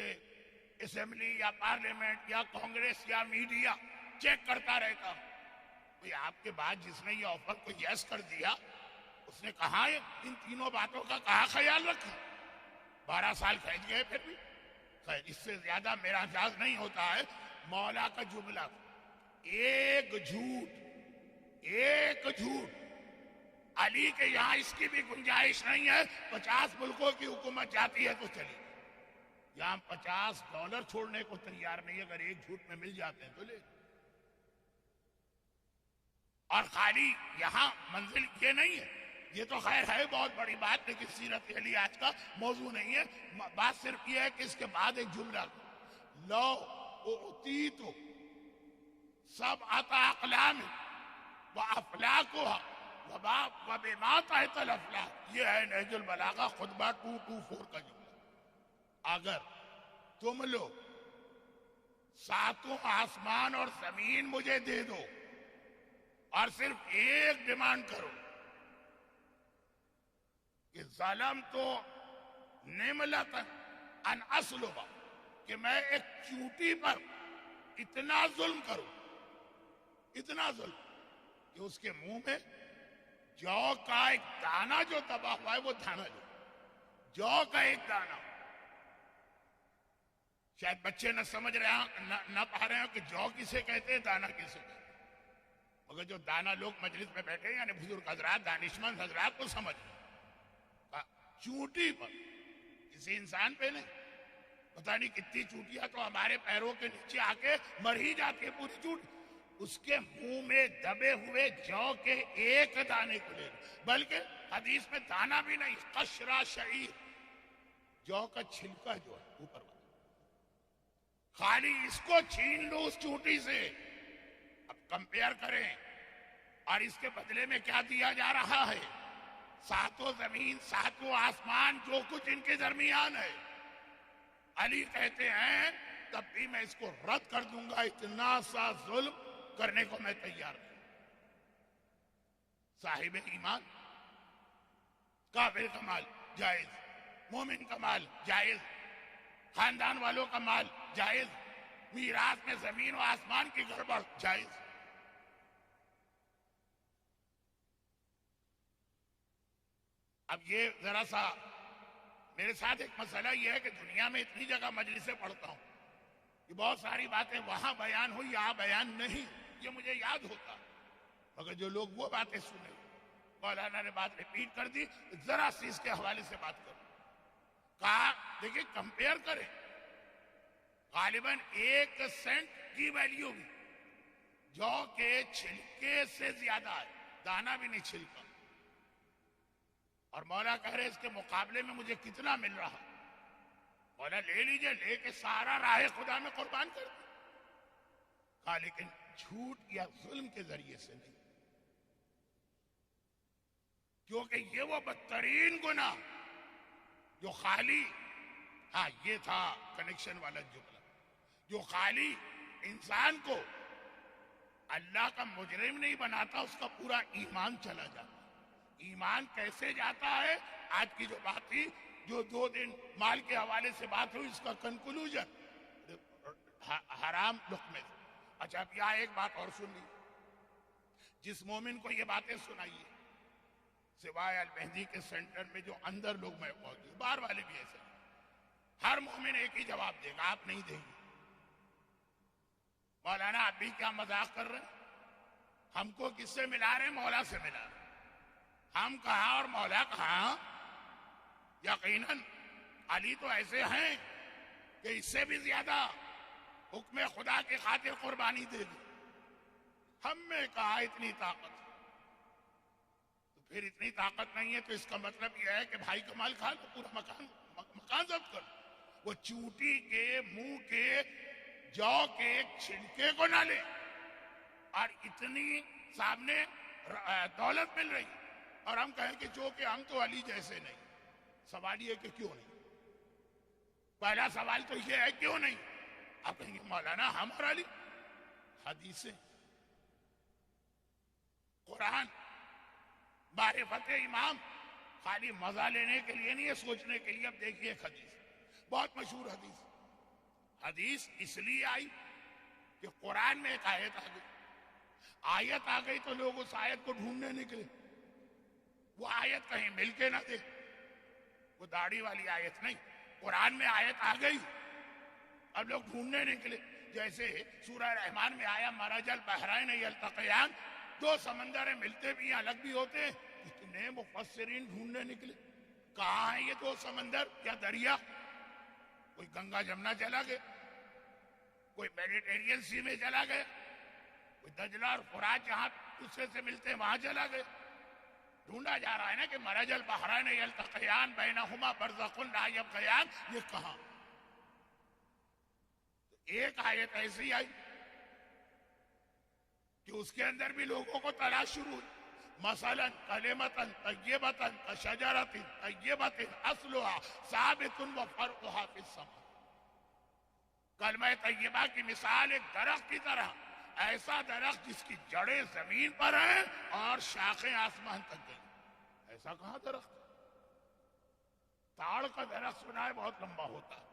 اسمبلی یا پارلیمنٹ یا کانگریس یا میڈیا چیک کرتا رہتا۔ کوئی آپ کے بعد جس نے یہ آفر کو یس کر دیا، اس نے کہا ان تینوں باتوں کا کہا خیال رکھا۔ 12 سال کھینچ گئے پھر بھی۔ خیر، اس سے زیادہ میرا انداز نہیں ہوتا ہے۔ مولا کا جملہ، ایک جھوٹ علی کے یہاں اس کی بھی گنجائش نہیں ہے۔ 50 ملکوں کی حکومت جاتی ہے تو چلی، یہاں $50 چھوڑنے کو تیار نہیں، اگر ایک جھوٹ میں مل جاتے ہیں تو لے۔ اور خالی یہاں منزل یہ نہیں ہے، یہ تو خیر ہے بہت بڑی بات، لیکن سیرت علی آج کا موضوع نہیں ہے۔ بات صرف یہ ہے کہ اس کے بعد ایک جملہ، لو اعطیت سبعۃ اقلام وافلاکها وبما تحت الافلاک، یہ ہے نہج البلاغہ خطبہ 224 کا جملہ۔ اگر تم لوگ 7 آسمان اور زمین مجھے دے دو اور صرف ایک ڈیمانڈ کرو کہ ظلم تو نملتا ان اسلبا، کہ میں ایک چونٹی پر اتنا ظلم کروں، اتنا ظلم کہ اس کے منہ میں جو کا ایک دانہ جو دبا ہوا ہے وہ دانہ جو کا ایک دانہ، شاید بچے نہ سمجھ رہے ہیں، نہ پا رہے ہیں کہ جو کسے کہتے ہیں، دانہ کسے کہتے ہیں، مگر جو دانہ لوگ مجلس میں بیٹھے یعنی بزرگ حضرات، دانشمند حضرات کو سمجھ رہے ہیں۔ چونٹی پر، کسی انسان پہ نہیں، پتہ نہیں کتنی چونٹیاں تو ہمارے پیروں کے نیچے آ کے مر ہی جاتی ہے پوری چونٹی، اس کے منہ میں دبے ہوئے جو کے ایک دانے کو لے، بلکہ حدیث میں دانہ بھی نہیں، قشرہ شعیر، جو کا چھلکا جو ہے اوپر والا، خالی اس کو چھین لو اس چونٹی سے۔ اب کمپیئر کریں، اور اس کے بدلے میں کیا دیا جا رہا ہے؟ 7 زمین، 7 آسمان، جو کچھ ان کے درمیان ہے۔ علی کہتے ہیں تب بھی میں اس کو رد کر دوں گا، اتنا سا ظلم کرنے کو میں تیار نہیں۔ صاحب ایمان، کافر کا مال جائز، مومن کا مال جائز، خاندان والوں کا مال جائز، میراث میں زمین و آسمان کی گڑبڑ جائز۔ اب یہ ذرا سا میرے ساتھ ایک مسئلہ یہ ہے کہ دنیا میں اتنی جگہ مجلسیں پڑھتا ہوں کہ بہت ساری باتیں وہاں بیان ہوئی، یہاں بیان نہیں، یہ مجھے یاد ہوتا، مگر جو لوگ وہ باتیں سنے، مولانا نے بات ریپیٹ کر دی، ذرا سی اس کے حوالے سے بات کروں۔ کہا دیکھیں کمپیئر کریں، غالباً 1 سینٹ کی ویلیو بھی جو کے چھلکے سے زیادہ ہے، دانا بھی نہیں چھلکا، اور مولا کہہ رہے اس کے مقابلے میں مجھے کتنا مل رہا؟ مولا لے لیجئے، لے کے سارا راہ خدا میں قربان کر دیں۔ کہا لیکن جھوٹ یا ظلم کے ذریعے سے نہیں، کیونکہ یہ وہ بدترین گناہ جو خالی، ہاں یہ تھا کنیکشن والا جملہ، جو خالی انسان کو اللہ کا مجرم نہیں بناتا، اس کا پورا ایمان چلا جاتا۔ ایمان کیسے جاتا ہے؟ آج کی جو بات تھی، جو 2 دن مال کے حوالے سے بات ہوئی، اس کا کنکلوژن حرام لقمے۔ اچھا اب یہاں ایک بات اور سن لی، جس مومن کو یہ باتیں سنائیے، سوائے المہدی کے سینٹر میں جو اندر لوگ میں موجود، باہر والے بھی ایسے، ہر مومن ایک ہی جواب دے گا، آپ نہیں دیں گے۔ مولانا آپ بھی کیا مذاق کر رہے ہیں؟ ہم کو کس سے ملا رہے ہیں؟ مولا سے ملا رہے ہیں۔ ہم کہاں اور مولا کہاں؟ یقیناً علی تو ایسے ہیں کہ اس سے بھی زیادہ حکم خدا کی خاطر قربانی دے دی۔ ہم میں کہاں اتنی طاقت؟ تو پھر اتنی طاقت نہیں ہے تو اس کا مطلب یہ ہے کہ بھائی کا مال کھا لو، پورا مکان ضبط کر لو۔ وہ چونٹی کے منہ کے جو کے ایک چھلکے کو نہ لے، اور اتنی سامنے دولت مل رہی اور ہم کہیں کہ جو کہ ہم تو علی جیسے نہیں۔ سوال یہ کہ کیوں نہیں؟ پہلا سوال تو یہ ہے کیوں نہیں؟ آپ کہیں گے مولانا ہم اور علی، حدیثیں، قرآن، معرفت امام، خالی مزہ لینے کے لیے نہیں ہے، سوچنے کے لیے۔ اب دیکھیے ایک حدیث، بہت مشہور حدیث اس لیے آئی کہ قرآن میں ایک آیت آ گئی تو لوگ اس آیت کو ڈھونڈنے نکلے۔ وہ آیت کہیں مل کے نہ دے، وہ داڑھی والی آیت نہیں، قرآن میں آیت آ گئی، اب لوگ ڈھونڈنے نکلے۔ جیسے سورہ رحمان میں آیا مرج البحرین یلتقیان، دو سمندر ملتے بھی ہیں الگ بھی ہوتے ہیں، اتنے مفسرین ڈھونڈنے نکلے کہاں ہیں یہ دو سمندر یا دریا۔ کوئی گنگا جمنا چلا گیا، کوئی میڈیٹرین سی میں چلا گیا، کوئی دجلہ اور فرات جہاں دوسرے سے ملتے ہیں وہاں چلا گیا۔ ڈھونڈا جا رہا ہے نا کہ مرج البحرین یلتقیان بینہما برزخ لا یبغیان، یہ کہاں؟ ایک آیت ایسی آئی کہ اس کے اندر بھی لوگوں کو تلاش شروع ہوئی۔ مثلا کلمۃ طیبۃ کشجرۃ طیبۃ اصلھا ثابت وفرعھا فی السماء۔ کلمہ طیبہ کی مثال ایک درخت کی طرح، ایسا درخت جس کی جڑیں زمین پر ہیں اور شاخیں آسمان تک گئی۔ ایسا کہاں درخت؟ تاڑ کا درخت سنا ہے بہت لمبا ہوتا ہے،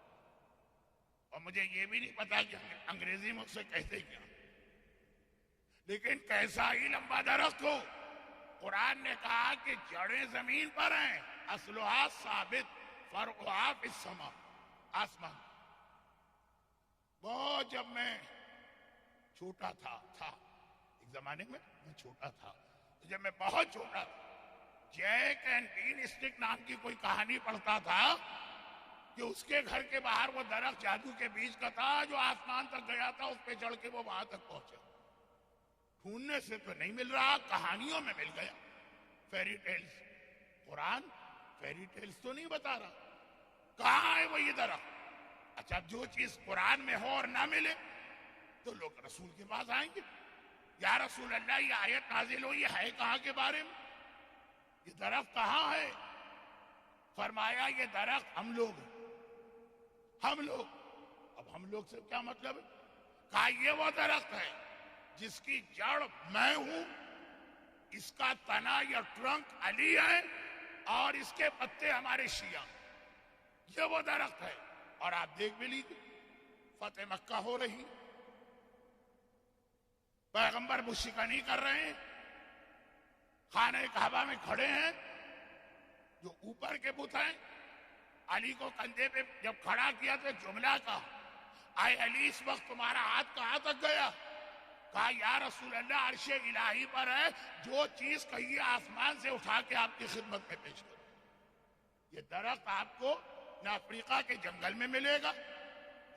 اور مجھے یہ بھی نہیں پتا کہ انگریزی میں اسے کہتے کیا، لیکن کیسا ہی لمبا درخت ہو، قرآن نے کہا کہ جڑیں زمین پر ہیں، اصلھا ثابت فرعھا فی السماء، آسمان۔ بہت جب میں چھوٹا تھا ایک زمانے میں چھوٹا تھا، تو جب میں بہت چھوٹا تھا، جیک اینڈ بین اسٹک نام کی کوئی کہانی پڑھتا تھا کہ اس کے گھر کے باہر وہ درخت جادو کے بیج کا تھا جو آسمان تک گیا تھا، اس پہ چڑھ کے وہ وہاں تک پہنچا۔ ڈھونڈنے سے تو نہیں مل رہا، کہانیوں میں مل گیا، فیری ٹیلز۔ قرآن فیری ٹیلز تو نہیں بتا رہا، کہاں ہے وہ یہ درخت؟ اچھا جو چیز قرآن میں ہو اور نہ ملے تو لوگ رسول کے پاس آئیں گے، یا رسول اللہ یہ آیت نازل ہوئی ہے کہاں کے بارے میں؟ یہ درخت کہاں ہے؟ فرمایا یہ درخت ہم لوگ ہیں، ہم لوگ۔ اب ہم لوگ سے کیا مطلب ہے؟ کہا یہ وہ درخت ہے جس کی جڑ میں ہوں، اس کا تنا یا ٹرنک علی ہے، اور اس کے پتے ہمارے شیعہ۔ یہ وہ درخت ہے، اور آپ دیکھ بھی لیجیے فتح مکہ ہو رہی، پیغمبر مشکنی کر رہے ہیں، خانہ کعبہ میں کھڑے ہیں، جو اوپر کے بت ہیں، علی کو کندھے پہ جب کھڑا کیا تو جملہ کہا، آئے علی اس وقت تمہارا ہاتھ کہاں تک گیا؟ کہا یا رسول اللہ عرش الہی پر ہے، جو چیز کہیے آسمان سے اٹھا کے آپ کی خدمت میں پیش کرو۔ یہ درخت آپ کو نہ افریقہ کے جنگل میں ملے گا،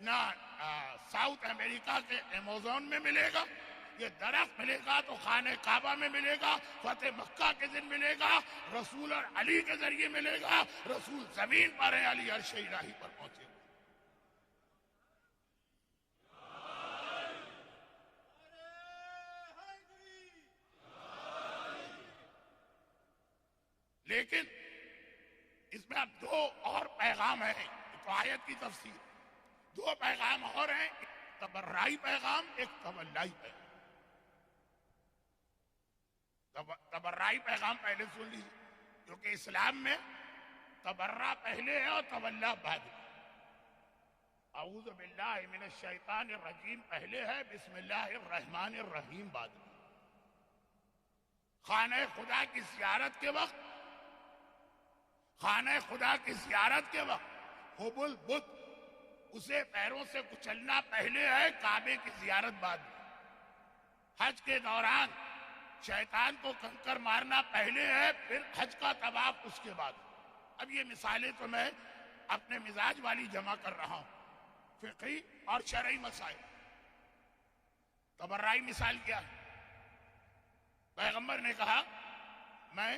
نہ ساؤتھ امریکہ کے ایمیزون میں ملے گا، یہ درخت ملے گا تو خانہ کعبہ میں ملے گا، فتح مکہ کے دن ملے گا، رسول اور علی کے ذریعے ملے گا۔ رسول زمین پر ہے، علی عرش الہی پر پہنچے۔ لیکن اس میں اب دو اور پیغام ہیں، تو آیت کی تفسیر، دو پیغام اور ہیں، ایک تبرعی پیغام، ایک تولائی پیغام۔ تبرعی پیغام پہلے سن لیجیے، کیونکہ اسلام میں تبرع پہلے ہے اور تولا بعد میں۔ اعوذ باللہ من الشیطان الرجیم پہلے ہے، بسم اللہ الرحمن الرحیم بعد میں۔ خانہ خدا کی زیارت کے وقت، خانہ خدا کی زیارت کے وقت حبل بت، اسے پیروں سے کچلنا پہلے ہے، کعبے کی زیارت بعد میں۔ حج کے دوران شیطان کو کنکر مارنا پہلے ہے، پھر حج کا طواف اس کے بعد۔ اب یہ مثالیں تو میں اپنے مزاج والی جمع کر رہا ہوں، فقہی اور شرعی مسائل۔ تبرعی مثال کیا ہے؟ پیغمبر نے کہا میں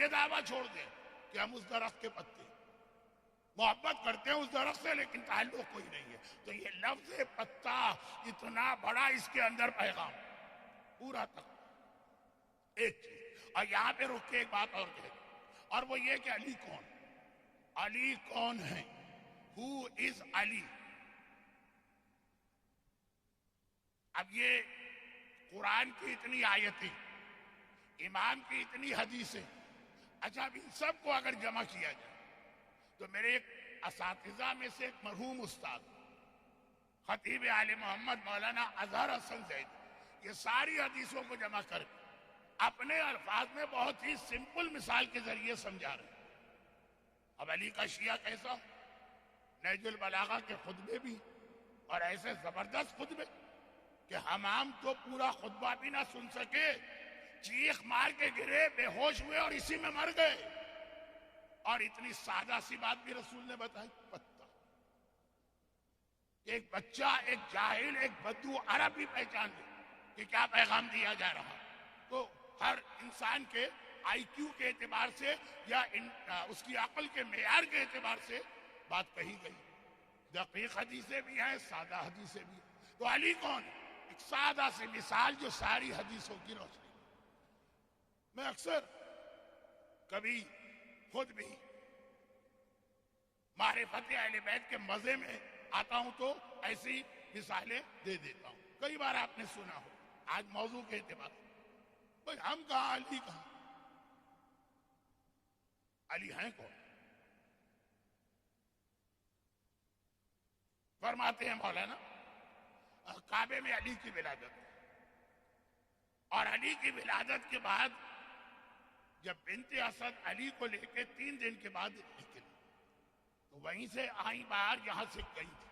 یہ دعویٰ چھوڑ دے کہ ہم اس درخت کے پتے محبت کرتے ہیں اس درخت سے لیکن تعلق کوئی نہیں ہے. تو یہ لفظ پتا اتنا بڑا، اس کے اندر پیغام پورا تک. ایک چیز اور یہاں پہ رک کے ایک بات اور کہہ دیں، اور وہ یہ کہ علی کون، علی کون ہے، ہو از علی. اب یہ قرآن کی اتنی آیتیں، امام کی اتنی حدیثیں، اچھا اب ان سب کو اگر جمع کیا جائے تو میرے ایک اساتذہ میں سے ایک مرحوم استاد خطیب آل محمد مولانا اظہر حسن زید یہ ساری حدیثوں کو جمع کر کے اپنے الفاظ میں بہت ہی سمپل مثال کے ذریعے سمجھا رہے ہیں. اب علی کا شیعہ کیسا، نہج البلاغہ کے خطبے بھی اور ایسے زبردست خطبے کہ حمام تو پورا خطبہ بھی نہ سن سکے، چیخ مار کے گرے، بے ہوش ہوئے اور اسی میں مر گئے. اور اتنی سادہ سی بات بھی رسول نے بتائی، پتا. ایک بچہ، ایک جاہل، ایک بدو عرب بھی پہچان لے کہ کیا پیغام دیا جا رہا. تو ہر انسان کے آئی کیو کے اعتبار سے یا اس کی عقل کے معیار کے اعتبار سے بات کہی گئی. دقیق حدیثیں بھی ہیں، سادہ حدیثیں بھی ہیں. تو علی کون ہے؟ ایک سادہ سی مثال جو ساری حدیثوں کی روشنی. میں اکثر کبھی خود بھی معرفت اہل بیت کے مزے میں آتا ہوں تو ایسی مثالیں دے دیتا ہوں. کئی بار آپ نے سنا ہو. آج موضوع کے اعتبار سے بھئی ہم کہاں، علی کہاں؟ علی ہیں کون؟ فرماتے ہیں مولانا کعبے میں علی کی ولادت، اور علی کی ولادت کے بعد جب بنت اسد علی کو لے کے 3 دن کے بعد نکلی تو وہیں سے آئی باہر، یہاں سے گئی تھی.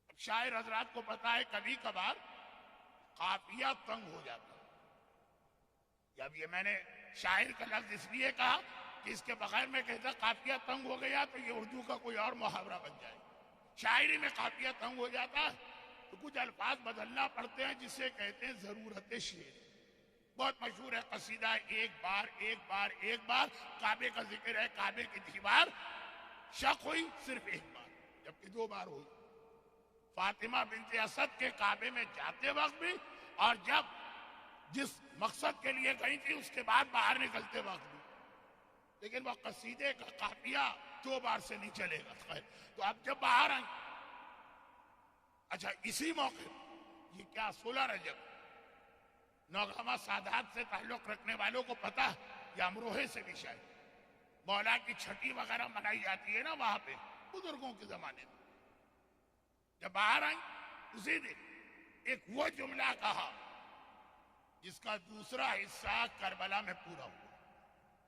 اب شاعر حضرات کو پتا ہے کبھی کبھار قافیہ تنگ ہو جاتا ہے. اب یہ میں نے شاعر کا لفظ اس لیے کہا کہ اس کے بغیر میں کہتا قافیہ تنگ ہو گیا تو یہ اردو کا کوئی اور محاورہ بن جائے. شاعری میں قافیہ تنگ ہو جاتا ہے تو کچھ الفاظ بدلنا پڑتے ہیں جسے کہتے ہیں ضرورت شعر. بہت مشہور ہے قصیدہ ایک بار ایک بار ایک بار. کعبے کا ذکر ہے، کعبے کی دیوار شق ہوئی صرف ایک بار جبکہ 2 بار ہوئی. فاطمہ بنت اسد کے کعبے میں جاتے وقت بھی اور جب جس مقصد کے لیے گئی تھی اس کے بعد باہر نکلتے وقت بھی. لیکن وہ قصیدے کا قافیہ 2 بار سے نہیں چلے گا. خیر تو اب جب باہر آئیں، اچھا اسی موقع یہ کیا 16 رجب نوگامہ سادات سے تعلق رکھنے والوں کو پتا ہے، یا امروہے سے بھی شاید مولا کی چھٹی وغیرہ منائی جاتی ہے نا وہاں پہ بزرگوں کے زمانے میں. جب باہر آئیں اسی دن ایک وہ جملہ کہا جس کا دوسرا حصہ کربلا میں پورا ہوا.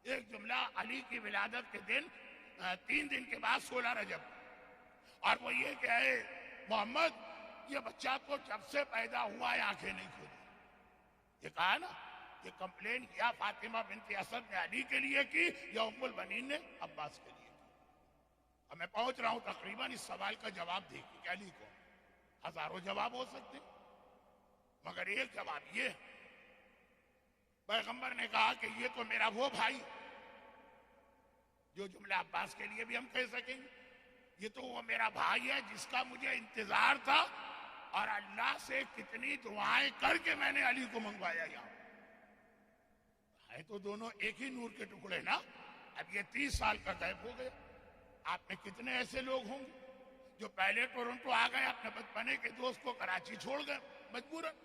ایک جملہ علی کی ولادت کے دن 3 دن کے بعد 16 رجب، اور وہ یہ کہ اے محمد یہ بچہ تو جب سے پیدا ہوا ہے آنکھیں نہیں کھولی. یہ کہا نا، یہ کمپلین کیا فاطمہ بنت اسد نے علی کے لیے کی یا ام البنین نے عباس کے لیے کی. اب میں پہنچ رہا ہوں تقریباً اس سوال کا جواب دے کہ علی کون. ہزاروں جواب ہو سکتے مگر ایک جواب یہ ہے، پیغمبر نے کہا کہ یہ تو میرا وہ بھائی جو جملہ عباس کے لیے بھی ہم کہہ سکیں گے، یہ تو وہ میرا بھائی ہے جس کا مجھے انتظار تھا اور اللہ سے کتنی دعائیں کر کے میں نے علی کو منگوایا. یہاں ہے تو دونوں ایک ہی نور کے ٹکڑے نا. اب یہ 30 سال کا غیب ہو گیا. آپ میں کتنے ایسے لوگ ہوں گے جو پہلے ٹورنٹو آ گئے، اپنے بچپنے کے دوست کو کراچی چھوڑ گئے مجبوراً،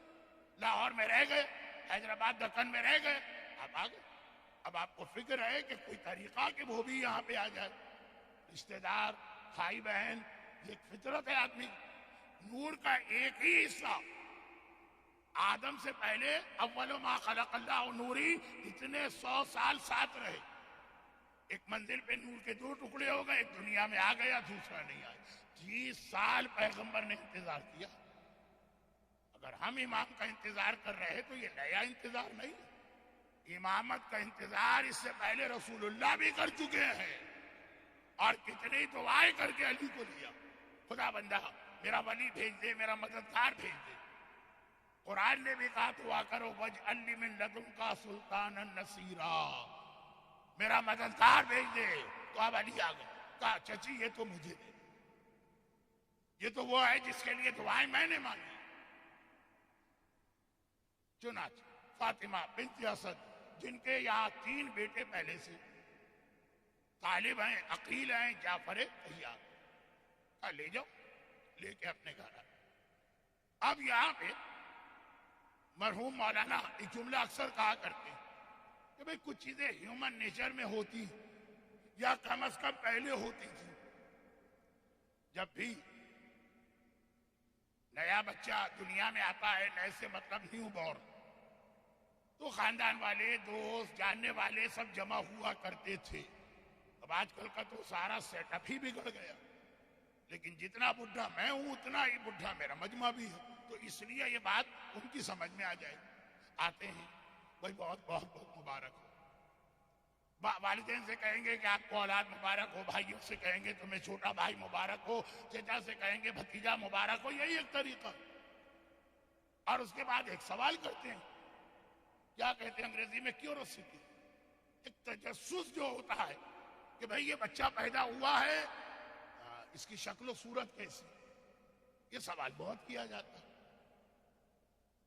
لاہور میں رہ گئے، حیدرآباد دکن میں رہ گئے، آپ آ گئے. اب آپ کو فکر ہے کہ کوئی طریقہ کہ وہ بھی یہاں پہ آ جائے. رشتہ دار، بھائی بہن، یہ فطرت ہے آدمی. نور کا ایک ہی حصہ آدم سے پہلے اول ما خلق اللہ نوری اتنے 100 سال ساتھ رہے. ایک منزل پہ نور کے 2 ٹکڑے ہو گئے، ایک دنیا میں آ گیا، دوسرا نہیں آیا. 30 سال پیغمبر نے انتظار کیا. اگر ہم امام کا انتظار کر رہے تو یہ نیا انتظار نہیں. امامت کا انتظار اس سے پہلے رسول اللہ بھی کر چکے ہیں اور کتنی دعائیں کر کے علی کو لیا. خدا بندہ میرا ولی بھیج دے، میرا مددگار بھیج دے. قرآن نے بھی کہا دعا کرو وجعل لی من لدنک سلطانا نصیرا، میرا مددگار بھیج دے. تو اب علی آ گئے، کہا چچی یہ تو مجھے دے، یہ تو وہ ہے جس کے لیے دعائیں میں نے مانگی. چنانچہ فاطمہ بنت اسد جن کے یہاں 3 بیٹے پہلے سے، طالب ہیں، عقیل ہیں، جعفر طیار، کہا لے جاؤ، لے کے اپنے گھر آئے. اب یہاں پہ مرحوم مولانا ایک جملہ اکثر کہا کرتے ہیں کہ بھئی کچھ چیزیں ہیومن نیچر میں ہوتی یا کم از کم پہلے ہوتی تھی. جب بھی نیا بچہ دنیا میں آتا ہے، نئے سے مطلب نیو بورن، تو خاندان والے، دوست، جاننے والے سب جمع ہوا کرتے تھے. اب آج کل کا تو سارا سیٹ اپ ہی بگڑ گیا، لیکن جتنا بڈھا میں ہوں اتنا ہی بڈھا میرا مجمع بھی ہے. تو اس لیے یہ بات ان کی سمجھ میں آ جائے. آتے ہیں بھائی بہت بہت بہت مبارک ہو. والدین سے کہیں گے کہ آپ کو اولاد مبارک ہو، بھائیوں سے کہیں گے تمہیں چھوٹا بھائی مبارک ہو، چچا سے کہیں گے بھتیجا مبارک ہو. یہی ایک طریقہ. اور اس کے بعد ایک سوال کرتے ہیں، کیا کہتے ہیں انگریزی میں کیوروسٹی، ایک تجسس جو ہوتا ہے کہ بھئی یہ بچہ پیدا ہوا ہے، اس کی شکل و صورت کیسی. یہ سوال بہت کیا جاتا ہے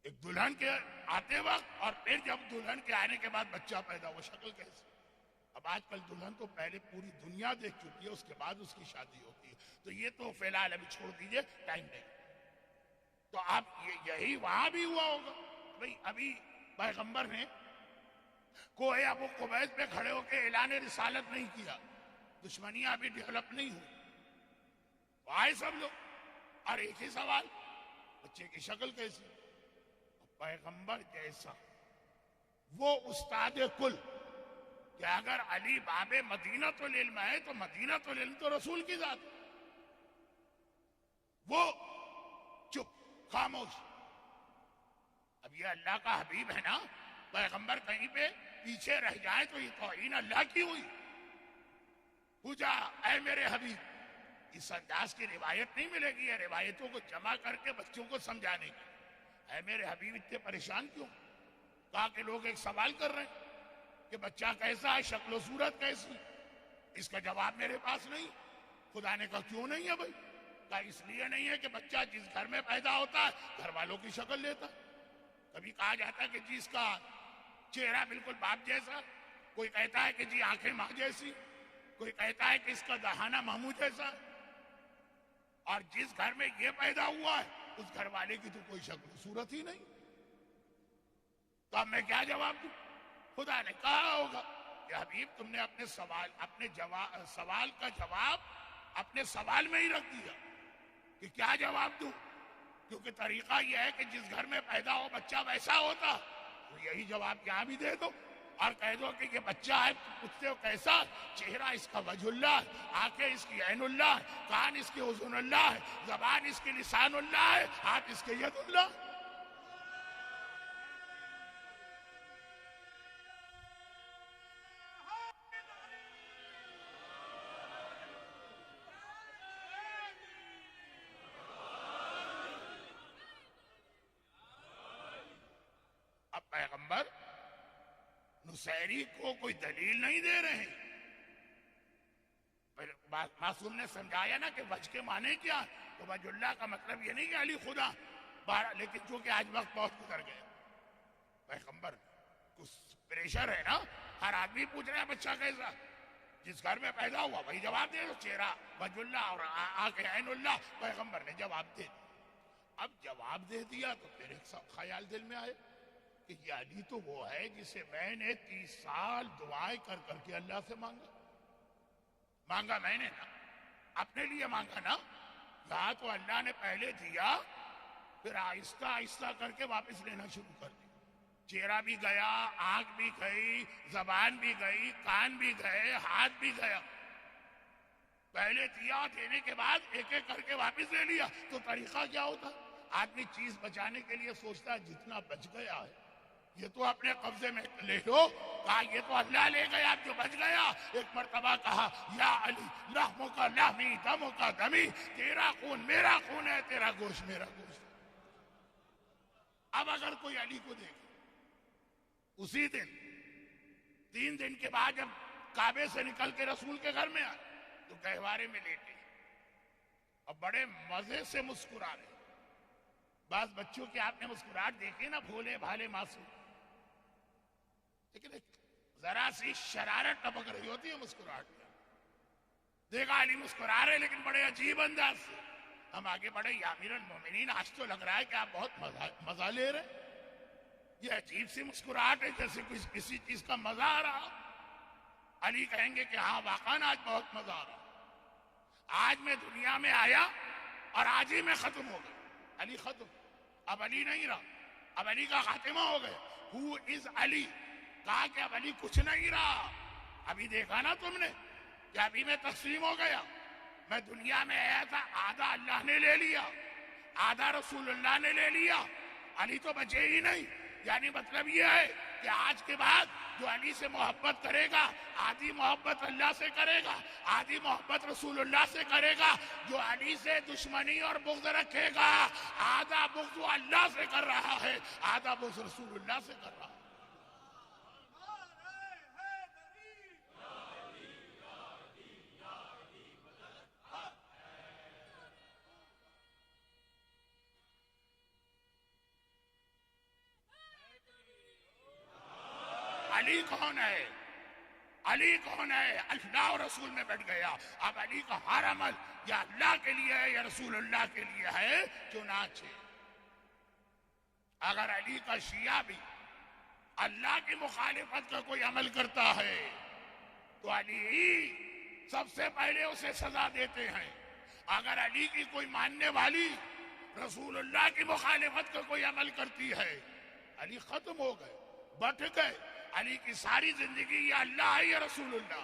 ایک دلہن کے آتے وقت، اور پھر جب دلہن کے آنے کے بعد بچہ پیدا ہوا شکل کیسی. اب آج کل دلہن تو پہلے پوری دنیا دیکھ چکی ہے، اس کے بعد اس کی شادی ہوتی ہے. تو یہ تو فی الحال ابھی چھوڑ دیجئے، ٹائم نہیں. تو اب یہی وہاں بھی ہوا ہوگا. بھئی ابھی پیغمبر نے کوہ ابو قبیس پہ کھڑے ہو کے اعلان رسالت نہیں کیا، دشمنیاں ابھی ڈیولپ نہیں ہوئی. آئے سب لوگ اور ایک ہی سوال، بچے کی شکل کیسی. پیغمبر جیسا وہ استاد کل کہ اگر علی باب مدینۃ العلم ہے تو مدینۃ العلم تو رسول کی ذات، وہ چپ خاموش. اب یہ اللہ کا حبیب ہے نا، پیغمبر کہیں پہ پیچھے رہ جائے تو یہ توہین اللہ کی ہوئی. پوچھا اے میرے حبیب، اس انداز کی روایت نہیں ملے گی، یہ روایتوں کو جمع کر کے بچوں کو سمجھانے کی. اے میرے حبیب اتنے پریشان کیوں؟ کہا کہ لوگ ایک سوال کر رہے ہیں کہ بچہ کیسا ہے، شکل و صورت کیسی. اس کا جواب میرے پاس نہیں. خدا نے کہا کیوں نہیں ہے بھائی؟ کہا اس لیے نہیں ہے کہ بچہ جس گھر میں پیدا ہوتا ہے گھر والوں کی شکل لیتا. کبھی کہا جاتا ہے کہ جی اس کا چہرہ بالکل باپ جیسا، کوئی کہتا ہے کہ جی آنکھیں ماں جیسی، کوئی کہتا ہے کہ اس کا دہانہ ماموں جیسا. اور جس گھر میں یہ پیدا ہوا ہے اس گھر والے کی تو کوئی شکل و صورت ہی نہیں. تو اب میں کیا جواب دوں؟ خدا نے کہا ہوگا کہ حبیب تم نے اپنے سوال کا جواب اپنے سوال میں ہی رکھ دیا کہ کیا جواب دوں. کیونکہ طریقہ یہ ہے کہ جس گھر میں پیدا ہو بچہ ویسا ہوتا، تو یہی جواب یہاں بھی دے دو اور کہہ دو کہ یہ بچہ ہے. پوچھتے ہو کیسا؟ چہرہ اس کا وجہ اللہ ہے، آنکھیں اس کی عین اللہ ہے، کان اس کے اذن اللہ ہے، زبان اس کی لسان اللہ ہے، ہاتھ اس کے ید اللہ. اب پیغمبر نصیری کو کوئی دلیل نہیں دے رہے ہیں. معصوم نے سمجھایا نا کہ وجہ کے معنی کیا. تو وجہ اللہ کا مطلب یہ نہیں کہ علی خدا، لیکن چونکہ آج وقت بہت گزر گیا، پیغمبر کچھ پریشر ہے نا، ہر آدمی پوچھ رہا ہے بچہ کیسا، جس گھر میں پیدا ہوا وہی جواب دے دو. چہرہ وجہ اللہ اور آنکھیں عین اللہ. پیغمبر نے جواب دے دیا. اب جواب دے دیا تو پھر ایک خیال دل میں آئے کہ یہ علی تو وہ ہے جسے میں نے 30 سال دعائیں کر کر کے اللہ سے مانگا میں نے نا، اپنے لیے مانگا نا. یہاں تو اللہ نے پہلے دیا، پھر آہستہ آہستہ کر کے واپس لینا شروع کر دیا. چہرہ بھی گیا، آنکھ بھی گئی، زبان بھی گئی، کان بھی گئے، ہاتھ بھی گیا. پہلے دیا، دینے کے بعد ایک ایک کر کے واپس لے لیا. تو طریقہ کیا ہوتا؟ آدمی چیز بچانے کے لیے سوچتا ہے جتنا بچ گیا ہے یہ تو اپنے قبضے میں لے لو. کہا یہ تو اللہ لے گیا جو بچ گیا. ایک مرتبہ کہا یا علی لحموں کا لحمی دموں کا دمی، تیرا خون میرا خون ہے، تیرا گوشت میرا گوشت. اب اگر کوئی علی کو دیکھے اسی دن 3 دن کے بعد جب کعبے سے نکل کے رسول کے گھر میں آئے تو گہوارے میں لیٹے اور بڑے مزے سے مسکرا رہے. بعض بچوں کے آپ نے مسکراہٹ دیکھے نا, بھولے بھالے معصوم, لیکن ذرا سی شرارت ٹپک رہی ہوتی ہے مسکراہٹ میں. دیکھا علی مسکرا رہے لیکن بڑے عجیب انداز سے. ہم آگے بڑھے, یا امیر المومنین آج تو لگ رہا ہے کہ آپ بہت مزہ لے رہے. یہ عجیب سی مسکراہٹ ہے جیسے کسی چیز کا مزہ آ رہا. علی کہیں گے کہ ہاں واقعاً آج بہت مزہ آ رہا, آج میں دنیا میں آیا اور آج ہی میں ختم ہو گیا. علی ختم, اب علی نہیں رہا, اب علی کا خاتمہ ہو گیا. ہو از علی, کہا کہ اب علی کچھ نہیں رہا. ابھی دیکھا نا تم نے کہ ابھی میں تقسیم ہو گیا. میں دنیا میں آیا تھا, آدھا اللہ نے لے لیا, آدھا رسول اللہ نے لے لیا, علی تو بچے ہی نہیں. یعنی مطلب یہ ہے کہ آج کے بعد جو علی سے محبت کرے گا آدھی محبت اللہ سے کرے گا, آدھی محبت رسول اللہ سے کرے گا. جو علی سے دشمنی اور بغض رکھے گا آدھا بغض وہ اللہ سے کر رہا ہے, آدھا بغض رسول اللہ سے کر رہا ہے. علی کون ہے؟ علی کون ہے؟ اللہ اور رسول میں بیٹھ گیا. اب علی کا ہر عمل یا اللہ کے لیے ہے یا رسول اللہ کے لیے ہے. چنانچہ اگر علی کا شیعہ بھی اللہ کی مخالفت کا کوئی عمل کرتا ہے تو علی ہی سب سے پہلے اسے سزا دیتے ہیں. اگر علی کی کوئی ماننے والی رسول اللہ کی مخالفت کا کوئی عمل کرتی ہے, علی ختم ہو گئے, بٹ گئے. علی کی ساری زندگی یا اللہ ہے یا رسول اللہ.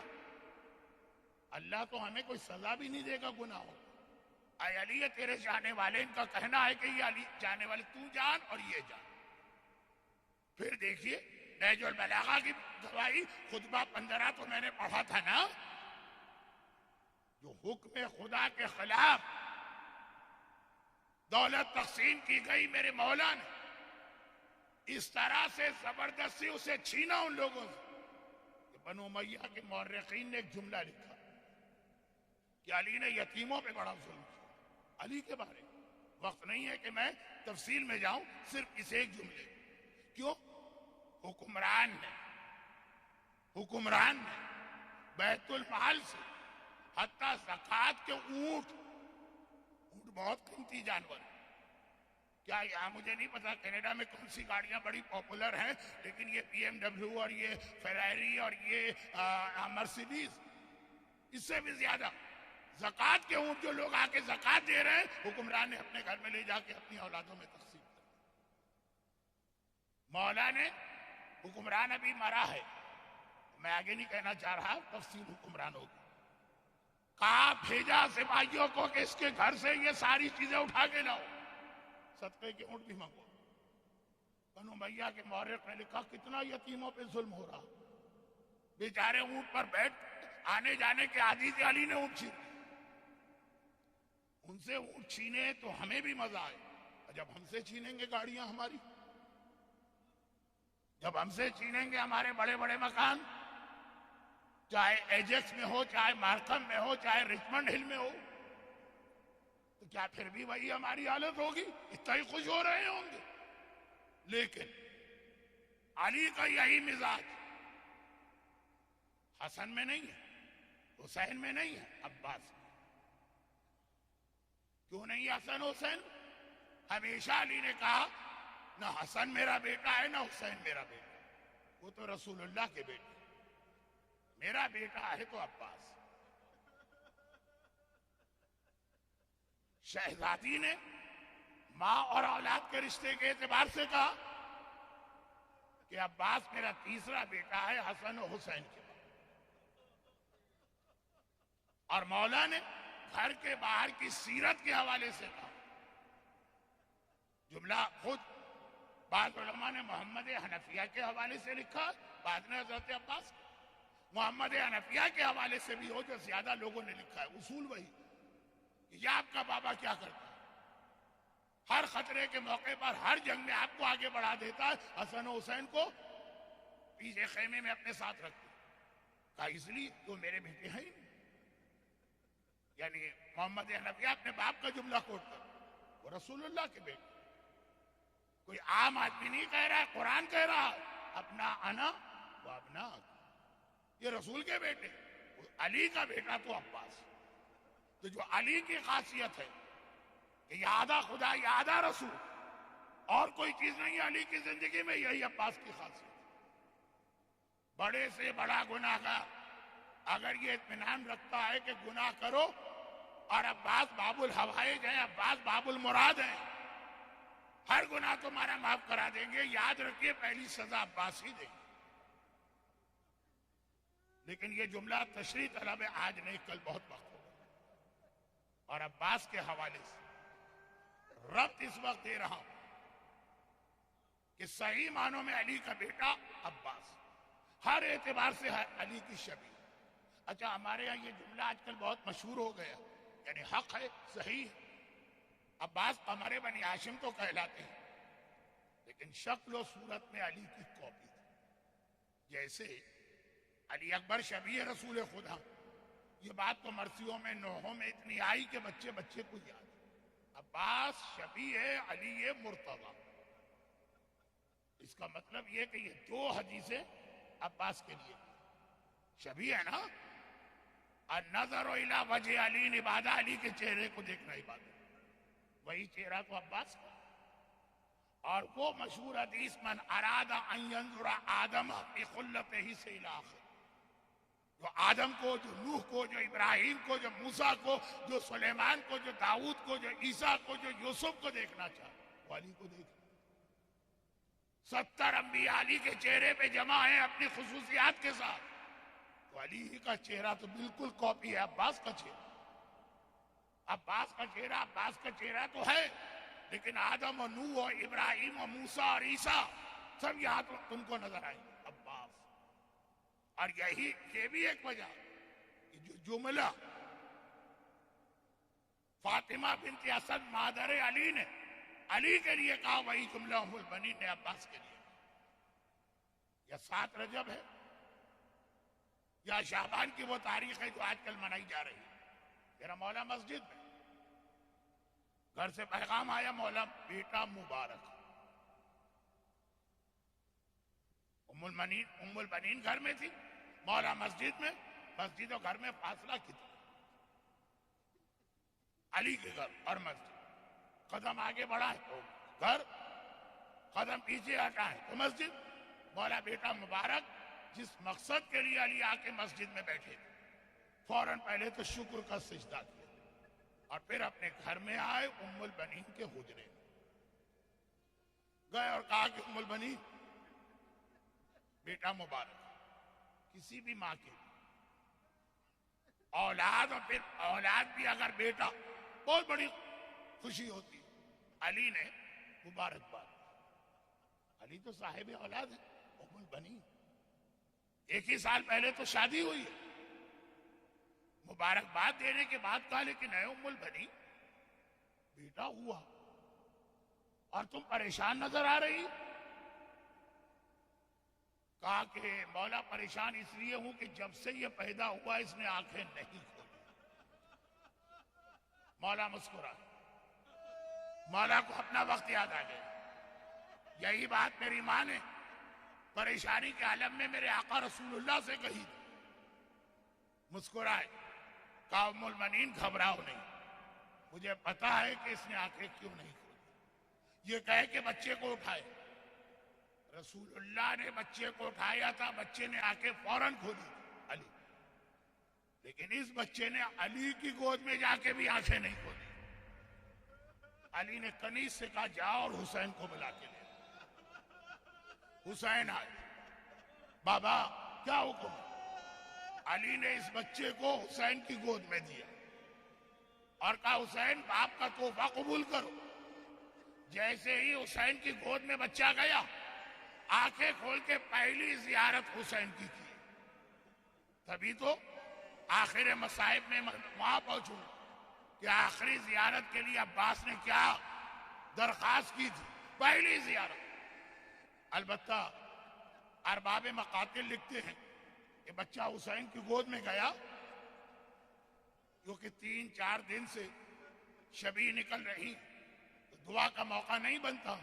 اللہ تو ہمیں کوئی سزا بھی نہیں دے گا گناہوں. اے علی یہ تیرے جانے والے, ان کا کہنا ہے کہ یہ علی جانے والے, تو جان اور یہ جان. پھر دیکھیے نہج البلاغہ کی گواہی, خطبہ 15 تو میں نے پڑھا تھا نا, جو حکم خدا کے خلاف دولت تقسیم کی گئی میرے مولا نے, اس طرح سے زبردستی اسے چھینا ان لوگوں سے. بنو امیہ کے مورخین نے ایک جملہ لکھا کہ علی نے یتیموں پہ بڑا ظلم کیا. علی کے بارے وقت نہیں ہے کہ میں تفصیل میں جاؤں, صرف اس ایک جملے. کیوں؟ حکمران نے بیت المال سے حتیٰ زکوٰۃ کے اونٹ بہت قیمتی جانور ہیں. کیا یہاں مجھے نہیں پتا کینیڈا میں کون سی گاڑیاں بڑی پاپولر ہیں, لیکن یہ پی ایم ڈبلیو اور یہ فیراری اور یہ مرسیڈیز, اس سے بھی زیادہ زکوٰۃ کے اونٹ جو لوگ آ کے زکوٰۃ دے رہے ہیں, حکمران نے اپنے گھر میں لے جا کے اپنی اولادوں میں تقسیم کر. مولا نے, حکمران ابھی مرا ہے, میں آگے نہیں کہنا چاہ رہا, تفصیل حکمران ہوگی. کہا بھیجا سپاہیوں کو کہ اس کے گھر سے یہ ساری چیزیں اٹھا کے لاؤ, صدقے کے اونٹ بھی منگو. بنو امیہ کے مورخ نے لکھا کتنا یتیموں پہ ظلم ہو رہا. بیچارے اونٹ پر بیٹھ آنے جانے کے عادی تھے, علی نے اونٹ چھین. ان سے اونٹ چھینے تو ہمیں بھی مزہ آئے, جب ہم سے چھینیں گے گاڑیاں ہماری, جب ہم سے چھینیں گے ہمارے بڑے بڑے مکان, چاہے ایجیکس میں ہو, چاہے مارکم میں ہو, چاہے رچمنڈ ہل میں ہو, تو کیا پھر بھی وہی ہماری حالت ہوگی؟ اتنا ہی خوش ہو رہے ہوں گے. لیکن علی کا یہی مزاج حسن میں نہیں ہے, حسین میں نہیں ہے, عباس میں. کیوں نہیں حسن حسین؟ ہمیشہ علی نے کہا نہ حسن میرا بیٹا ہے نہ حسین میرا بیٹا, وہ تو رسول اللہ کے بیٹے, میرا بیٹا ہے تو عباس. شہزادی نے ماں اور اولاد کے رشتے کے اعتبار سے کہا کہ عباس میرا تیسرا بیٹا ہے حسن و حسین کے بعد. اور مولا نے گھر کے باہر کی سیرت کے حوالے سے کہا, جملہ خود بعض علماء نے محمد حنفیہ کے حوالے سے لکھا, بعد میں حضرت عباس. محمد حنفیہ کے حوالے سے بھی ہو جو زیادہ لوگوں نے لکھا ہے, اصول وہی, یہ آپ کا بابا کیا کرتا ہے, ہر خطرے کے موقع پر ہر جنگ میں آپ کو آگے بڑھا دیتا ہے، حسن و حسین کو پیچھے خیمے میں اپنے ساتھ رکھتے، کہا اس لیے تو میرے بیٹے ہیں ہی نہیں۔ یعنی محمد حنفیہ اپنے باپ کا جملہ کوٹ کر، وہ رسول اللہ کے بیٹے، کوئی عام آدمی نہیں کہہ رہا ہے، قرآن کہہ رہا ہے، اپنا انا و ابنا، یہ رسول کے بیٹے، علی کا بیٹا تو عباس۔ تو جو علی کی خاصیت ہے کہ یہ آدھا خدا یہ آدھا رسول، اور کوئی چیز نہیں ہے علی کی زندگی میں، یہی عباس کی خاصیت۔ بڑے سے بڑا گناہگار اگر یہ اطمینان رکھتا ہے کہ گناہ کرو اور عباس باب الحوائج ہیں، عباس باب المراد ہیں، ہر گناہ تمہارا معاف کرا دیں گے، یاد رکھیے پہلی سزا عباس ہی دیں گے۔ لیکن یہ جملہ تشریح طلب ہے، آج نہیں کل بہت وقت ہوگا، اور عباس کے حوالے سے ربط اس وقت دے رہا ہوں کہ صحیح معنوں میں علی کا بیٹا عباس، ہر اعتبار سے علی کی شبیہ۔ اچھا ہمارے ہاں یہ جملہ آج کل بہت مشہور ہو گیا، یعنی حق ہے، صحیح ہے، عباس قمر بنی ہاشم تو کہلاتے ہیں، لیکن شکل و صورت میں علی کی کاپی تھی۔ جیسے علی اکبر شبیہ رسول خدا، یہ بات تو مرثیوں میں نوحوں میں اتنی آئی کہ بچے بچے کو یاد ہے۔ عباس شبیہ ہے علی مرتضی، اس کا مطلب یہ کہ یہ دو حدیثیں عباس کے لیے شبیہ ہے نا۔ النظر الی وجہ علی عبادہ، علی کے چہرے کو دیکھنا عبادت، وہی چہرہ تو عباس کا۔ اور وہ مشہور حدیث من اراد ان ینظر آدم بخلتہ سے الی آخر، جو آدم کو، جو نوح کو، جو ابراہیم کو، جو موسیٰ کو، جو سلیمان کو، جو داؤد کو، جو عیسیٰ کو، جو یوسف کو دیکھنا چاہے وہ علی کو دیکھ۔ 70 انبیاء علی کے چہرے پہ جمع ہیں اپنی خصوصیات کے ساتھ، تو علی کا چہرہ تو بالکل کاپی ہے عباس کا چہرہ۔ عباس کا چہرہ تو ہے، لیکن آدم و نوح و ابراہیم و موسیٰ اور عیسیٰ سب یہاں تو تم کو نظر آئیں گے عباس۔ اور یہ بھی ایک وجہ کہ جو جملہ فاطمہ بنت اسد مادر علی نے علی کے لیے کہا، وہی جملہ ام البنین نے عباس کے لیے کہا۔ یا 7 رجب ہے یا شعبان کی وہ تاریخ ہے جو آج کل منائی جا رہی ہے، میرا مولا مسجد میں گھر سے پیغام آیا، مولا بیٹا مبارک۔ ام البنین گھر میں تھی، مولا مسجد میں، مسجد و گھر میں فاصلہ کتنا، علی کے گھر اور مسجد، قدم آگے بڑھا ہے تو گھر، قدم پیچھے ہٹا ہے تو مسجد۔ مولا بیٹا مبارک جس مقصد کے لیے علی آ کے مسجد میں بیٹھے تھے، فوراً پہلے تو شکر کا سجدہ کیا اور پھر اپنے گھر میں آئے ام البنین کے حجرے میں گئے اور کہا کہ ام البنین بیٹا مبارک، کسی بھی ماں کے اولاد اور پھر اولاد بھی اگر بیٹا، بہت بڑی خوشی ہوتی ہے۔ علی نے مبارکباد، علی تو صاحب اولاد ہے، ام البنین 1 ہی سال پہلے تو شادی ہوئی ہے، مبارکباد دینے کے بعد کہا لیکن اے ام البنین بیٹا ہوا اور تم پریشان نظر آ رہی، کہا کہ مولا پریشان اس لیے ہوں کہ جب سے یہ پیدا ہوا اس نے آنکھیں نہیں کھولی۔ مولا مسکرا، مولا کو اپنا وقت یاد آ گیا، یہی بات میری ماں نے پریشانی کے عالم میں میرے آقا رسول اللہ سے کہی تھی۔ مسکرائے، کہا ام المنین گھبراؤ نہیں، مجھے پتا ہے کہ اس نے آنکھیں کیوں نہیں کھولی۔ یہ کہے کہ بچے کو اٹھائے، رسول اللہ نے بچے کو اٹھایا تھا، بچے نے آنکھیں فوراً کھولی علی، لیکن اس بچے نے علی کی گود میں جا کے بھی آنکھیں نہیں کھولی۔ علی نے کنیز سے کہا جاؤ اور حسین کو بلا کے لے۔ حسین آئے، بابا کیا حکم ہے؟ علی نے اس بچے کو حسین کی گود میں دیا اور کہا حسین باپ کا تحفہ قبول کرو۔ جیسے ہی حسین کی گود میں بچہ گیا، آنکھیں کھول کے پہلی زیارت حسین کی تبھی تو آخر مصائب میں وہاں پہنچوں کہ آخری زیارت کے لیے عباس نے کیا درخواست کی تھی، پہلی زیارت۔ البتہ ارباب مقاتل لکھتے ہیں کہ بچہ حسین کی گود میں گیا، کیونکہ 3-4 دن سے شبیہ نکل رہی، تو دعا کا موقع نہیں بنتا۔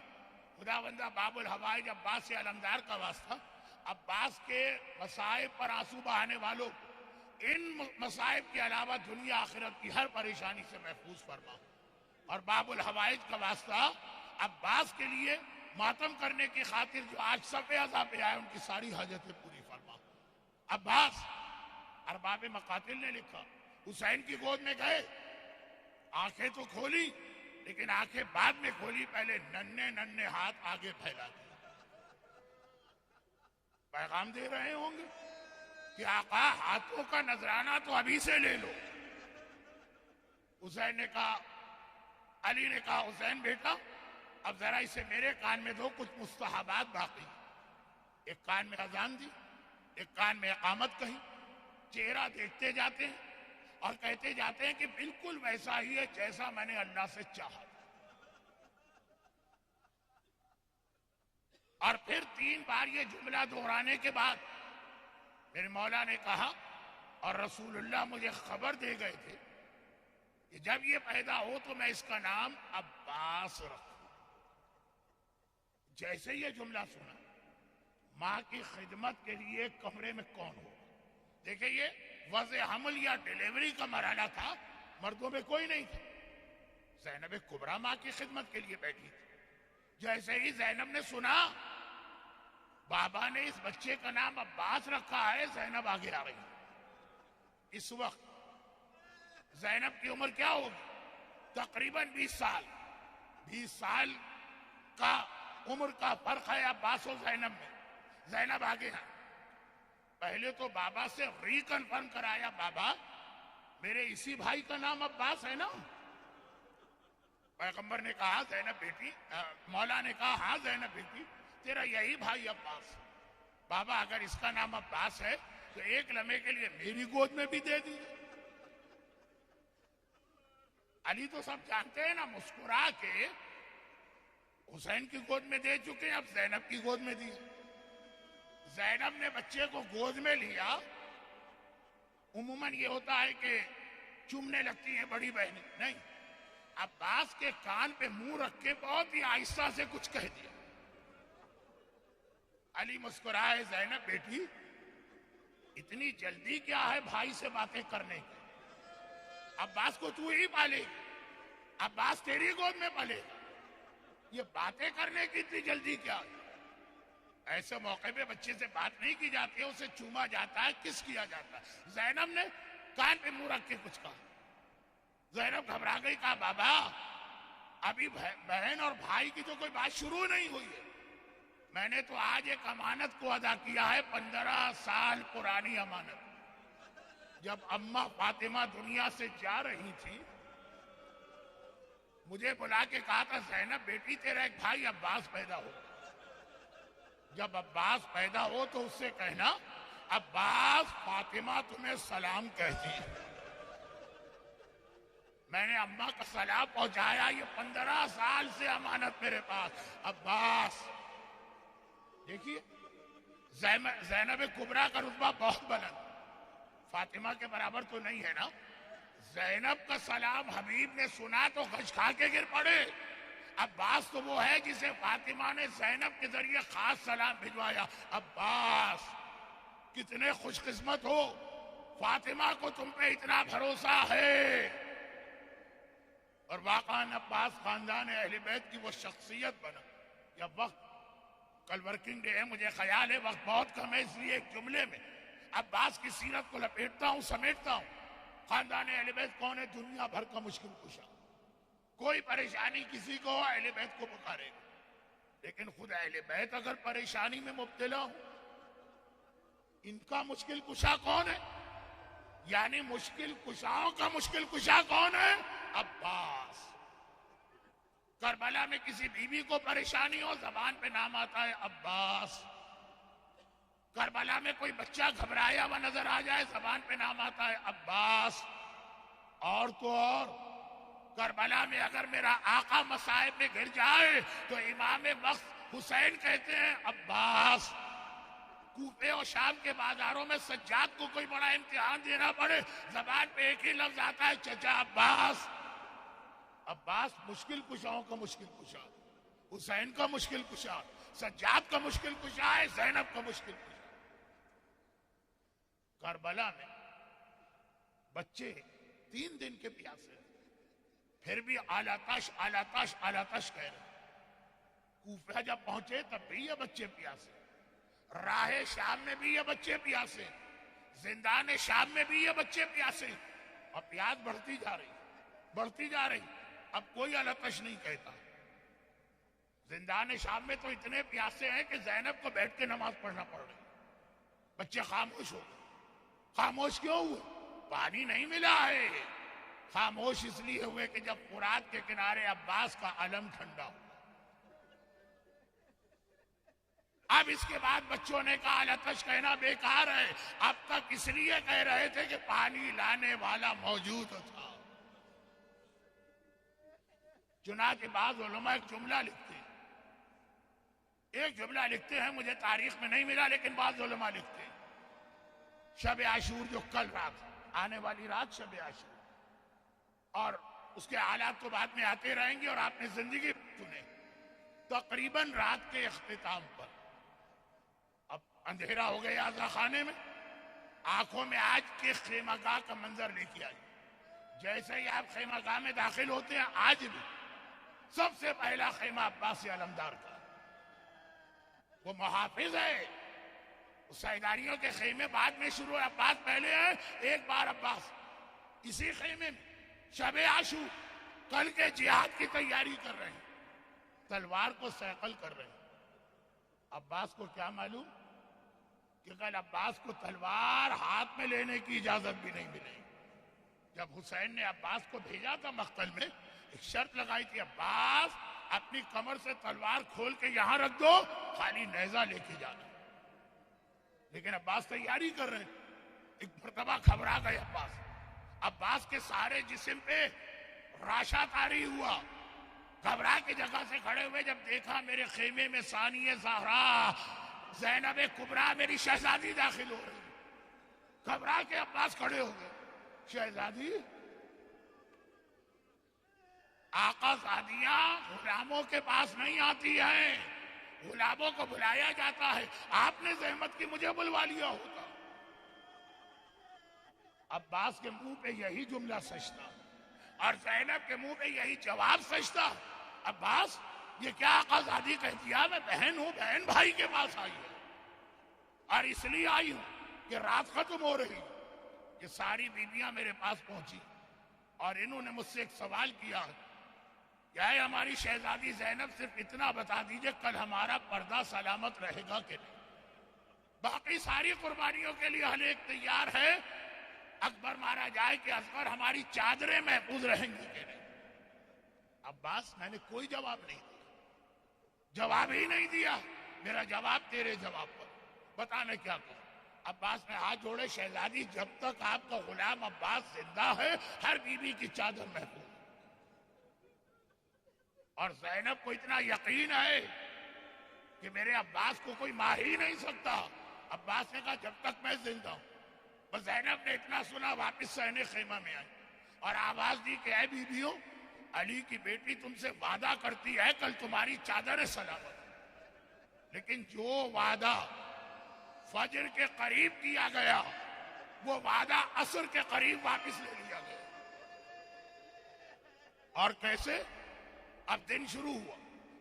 خدا بندہ باب الحوائج عباس سے علمدار کا واسطہ، عباس کے مصائب پر آنسو بہانے والوں کو ان مصائب کے علاوہ دنیا آخرت کی ہر پریشانی سے محفوظ فرما، اور باب الحوائج کا واسطہ عباس کے لیے ماتم کرنے کی خاطر جو آج صف اعضاء پہ آئے ان کی ساری حاجتیں پوری فرما۔ عباس، ارباب مقاتل نے لکھا، حسین کی گود میں گئے، آنکھیں تو کھولی لیکن آنکھیں بعد میں کھولی، پہلے ننھے ننھے ہاتھ آگے پھیلا دیے۔ پیغام دے رہے ہوں گے کہ آقا ہاتھوں کا نذرانہ تو ابھی سے لے لو۔ حسین نے کہا، علی نے کہا، حسین بیٹا اب ذرا اسے میرے کان میں دو، کچھ مستحبات باقی۔ ایک کان میں اذان دی، ایک کان میں اقامت کہی، چہرہ دیکھتے جاتے ہیں اور کہتے جاتے ہیں کہ بالکل ویسا ہی ہے جیسا میں نے اللہ سے چاہا، اور پھر 3 بار یہ جملہ دہرانے کے بعد میرے مولا نے کہا، اور رسول اللہ مجھے خبر دے گئے تھے کہ جب یہ پیدا ہو تو میں اس کا نام عباس رکھوں۔ جیسے یہ جملہ سنا، ماں کی خدمت کے لیے کمرے میں کون ہو؟ دیکھیں یہ وضع حمل یا ڈیلیوری کا مرحلہ تھا، مردوں میں کوئی نہیں تھا۔ زینب کبریٰ ماں کی خدمت کے لیے بیٹھی تھی۔ جیسے ہی زینب نے سنا بابا نے اس بچے کا نام عباس رکھا ہے، زینب آگے آ گئی۔ اس وقت زینب کی عمر کیا ہوگی؟ تقریباً 20 سال۔ 20 سال کا عمر کا فرق ہے عباس و زینب میں۔ زینب آگے ہے، پہلے تو بابا سے ری کنفرم کرایا، بابا میرے اسی بھائی کا نام عباس ہے نا؟ پیغمبر نے کہا زینب بیٹی، مولا نے کہا ہاں زینب بیٹی تیرا یہی بھائی عباس۔ بابا اگر اس کا نام عباس ہے تو ایک لمحے کے لیے میری گود میں بھی دے دیجیے۔ علی تو سب جانتے ہیں نا، مسکرا کے حسین کی گود میں دے چکے ہیں، اب زینب کی گود میں دی۔ زینب نے بچے کو گود میں لیا۔ عموماً یہ ہوتا ہے کہ چومنے لگتی ہیں بڑی بہنیں، نہیں، عباس کے کان پہ منہ رکھ کے بہت ہی آہستہ سے کچھ کہہ دیا۔ علی مسکرائے، زینب بیٹی اتنی جلدی کیا ہے بھائی سے باتیں کرنے کی؟ عباس کو تو ہی پالے گی، عباس تیری گود میں پلے گا، یہ باتیں کرنے کی اتنی جلدی کیا ہے؟ ایسے موقع پہ بچے سے بات نہیں کی جاتی ہے، اسے چوما جاتا ہے، کس کیا جاتا ہے۔ زینب نے کان پہ منہ رکھ کے کچھ کہا۔ زینب گھبرا گئی، کہا بابا ابھی بہن اور بھائی کی تو کوئی بات شروع نہیں ہوئی ہے، میں نے تو آج ایک امانت کو ادا کیا ہے، 15 سال پرانی امانت۔ جب اماں فاطمہ دنیا سے جا رہی تھی مجھے بلا کے کہا تھا زینب بیٹی تیرا ایک بھائی عباس پیدا ہو، جب عباس پیدا ہو تو اس سے کہنا عباس فاطمہ تمہیں سلام کہتی ہے۔ میں نے اماں کا سلام پہنچایا، یہ 15 سال سے امانت میرے پاس۔ عباس دیکھیے، زینب کبریٰ کا رتبہ بہت بلند، فاطمہ کے برابر تو نہیں ہے نا۔ زینب کا سلام حبیب نے سنا تو غش کھا کے گر پڑے۔ عباس تو وہ ہے جسے فاطمہ نے زینب کے ذریعے خاص سلام بھجوایا۔ عباس کتنے خوش قسمت ہو، فاطمہ کو تم پہ اتنا بھروسہ ہے۔ اور واقعاً عباس خاندان اہل بیت کی وہ شخصیت بنا۔ جب وقت، کل ورکنگ ڈے ہے، مجھے خیال ہے وقت بہت کم ہے، اس لیے ایک جملے میں عباس کی سیرت کو لپیٹتا ہوں، سمیٹتا ہوں۔ خاندان اہل بیت کون ہے؟ دنیا بھر کا مشکل کشا، کوئی پریشانی کسی کو ہو اہل بیت کو پکارے گا، لیکن خود اہل بیت اگر پریشانی میں مبتلا ہو، ان کا مشکل کشا کون ہے؟ یعنی مشکل کشاؤں کا مشکل کشا کون ہے؟ عباس۔ کربلا میں کسی بیوی کو پریشانی ہو، زبان پہ نام آتا ہے عباس۔ کربلا میں کوئی بچہ گھبرایا ہوا نظر آ جائے، زبان پہ نام آتا ہے عباس۔ اور تو اور کربلا میں اگر میرا آقا مصائب میں گر جائے تو امام وقت حسین کہتے ہیں عباس، کوفے اور شام کے بازاروں میں سجاد کو کوئی بڑا امتحان دینا پڑے، زبان پہ ایک ہی لفظ آتا ہے چچا عباس۔ عباس مشکل کشاؤں کا مشکل کشا، حسین کا مشکل کشا، سجاد کا مشکل کشا ہے، زینب کا مشکل کشا۔ کربلا میں بچے 3 دن کے پیاسے پھر بھی آلاتش آلاتش آلاتش کہہ رہے۔ کوفہ جب پہنچے تب بھی یہ بچے پیاسے، راہ شام میں بھی یہ بچے پیاسے، زندان شام میں بھی یہ بچے پیاسے، اور پیاس بڑھتی جا رہی بڑھتی جا رہی۔ اب کوئی آلاتش نہیں کہتا۔ زندان شام میں تو اتنے پیاسے ہیں کہ زینب کو بیٹھ کے نماز پڑھنا پڑ رہی۔ بچے خاموش ہو گئے۔ خاموش کیوں ہوئے؟ پانی نہیں ملا ہے۔ خاموش اس لیے ہوئے کہ جب فرات کے کنارے عباس کا علم ٹھنڈا ہوا۔ اب اس کے بعد بچوں نے کہا آلاتش کہنا بیکار ہے، اب تک اس لیے کہہ رہے تھے کہ پانی لانے والا موجود تھا۔ چنانچہ بعض علماء ایک جملہ لکھتے ہیں، مجھے تاریخ میں نہیں ملا لیکن بعض علماء لکھتے ہیں شب عاشور جو کل رات آنے والی رات شب عاشور، اور اس کے حالات تو بعد میں آتے رہیں گے اور آپ نے زندگی سنے، تقریباً رات کے اختتام پر اب اندھیرا ہو گیا عزا خانے میں، آنکھوں میں آج کے خیمہ گاہ کا منظر لے کے آئی۔ جیسے ہی آپ خیمہ گاہ میں داخل ہوتے ہیں آج بھی سب سے پہلا خیمہ عباس علمدار کا، وہ محافظ ہے۔ سیداریوں کے خیمے بعد میں شروع، عباس پہلے ہیں۔ ایک بار عباس اسی خیمے میں شب عاشور کل کے جہاد کی تیاری کر رہے ہیں، تلوار کو صیقل کر رہے ہیں۔ عباس کو کیا معلوم کہ کل عباس کو تلوار ہاتھ میں لینے کی اجازت بھی نہیں ملے۔ جب حسین نے عباس کو بھیجا تھا مقتل میں، ایک شرط لگائی تھی، عباس اپنی کمر سے تلوار کھول کے یہاں رکھ دو، خالی نیزہ لے کے جانا۔ لیکن عباس تیاری کر رہے ہیں۔ ایک مرتبہ گھبرا گئے عباس کے سارے جسم پہ راشا طاری ہوا۔ گھبرا کے جگہ سے کھڑے ہوئے، جب دیکھا میرے خیمے میں ثانیہ زہرا زینب کبریٰ میری شہزادی داخل ہو رہی۔ گھبرا کے عباس کھڑے ہو گئے۔ شہزادی؟ آقا زادیاں غلاموں کے پاس نہیں آتی ہیں، غلاموں کو بلایا جاتا ہے، آپ نے زحمت کی مجھے بلوا لیا ہوتا۔ عباس کے منہ پہ یہی جملہ سچتا اور زینب کے منہ پہ یہی جواب سچتا۔ عباس یہ کیا آقا زادی کہہ دیا؟ میں بہن ہوں، بہن بھائی کے پاس آئی ہے، اور اس لیے آئی ہوں کہ رات ختم ہو رہی، یہ ساری بیویاں میرے پاس پہنچی اور انہوں نے مجھ سے ایک سوال کیا کہ اے ہماری شہزادی زینب، صرف اتنا بتا دیجئے کل ہمارا پردہ سلامت رہے گا کہ نہیں؟ باقی ساری قربانیوں کے لیے ہر ایک تیار ہے، اکبر مارا جائے کہ اصغر ہماری چادریں محفوظ رہیں گی کہ نہیں؟ عباس میں نے کوئی جواب نہیں دیا، جواب ہی نہیں دیا۔ میرا جواب تیرے جواب پر، بتانے کیا کہوں؟ عباس نے ہاتھ جوڑے، شہزادی جب تک آپ کا غلام عباس زندہ ہے ہر بیوی کی چادر محفوظ، اور زینب کو اتنا یقین ہے کہ میرے عباس کو کوئی مار ہی نہیں سکتا۔ عباس نے کہا جب تک میں زندہ ہوں۔ بس زینب نے اتنا سنا، واپس سہنے خیمہ میں آئی اور آواز دی کہ اے بیویوں، علی کی بیٹی تم سے وعدہ کرتی ہے کل تمہاری چادر سلامت، لیکن جو وعدہ فجر کے قریب کیا گیا وہ وعدہ عصر کے قریب واپس لے لیا گیا۔ اور کیسے؟ اب دن شروع ہوا،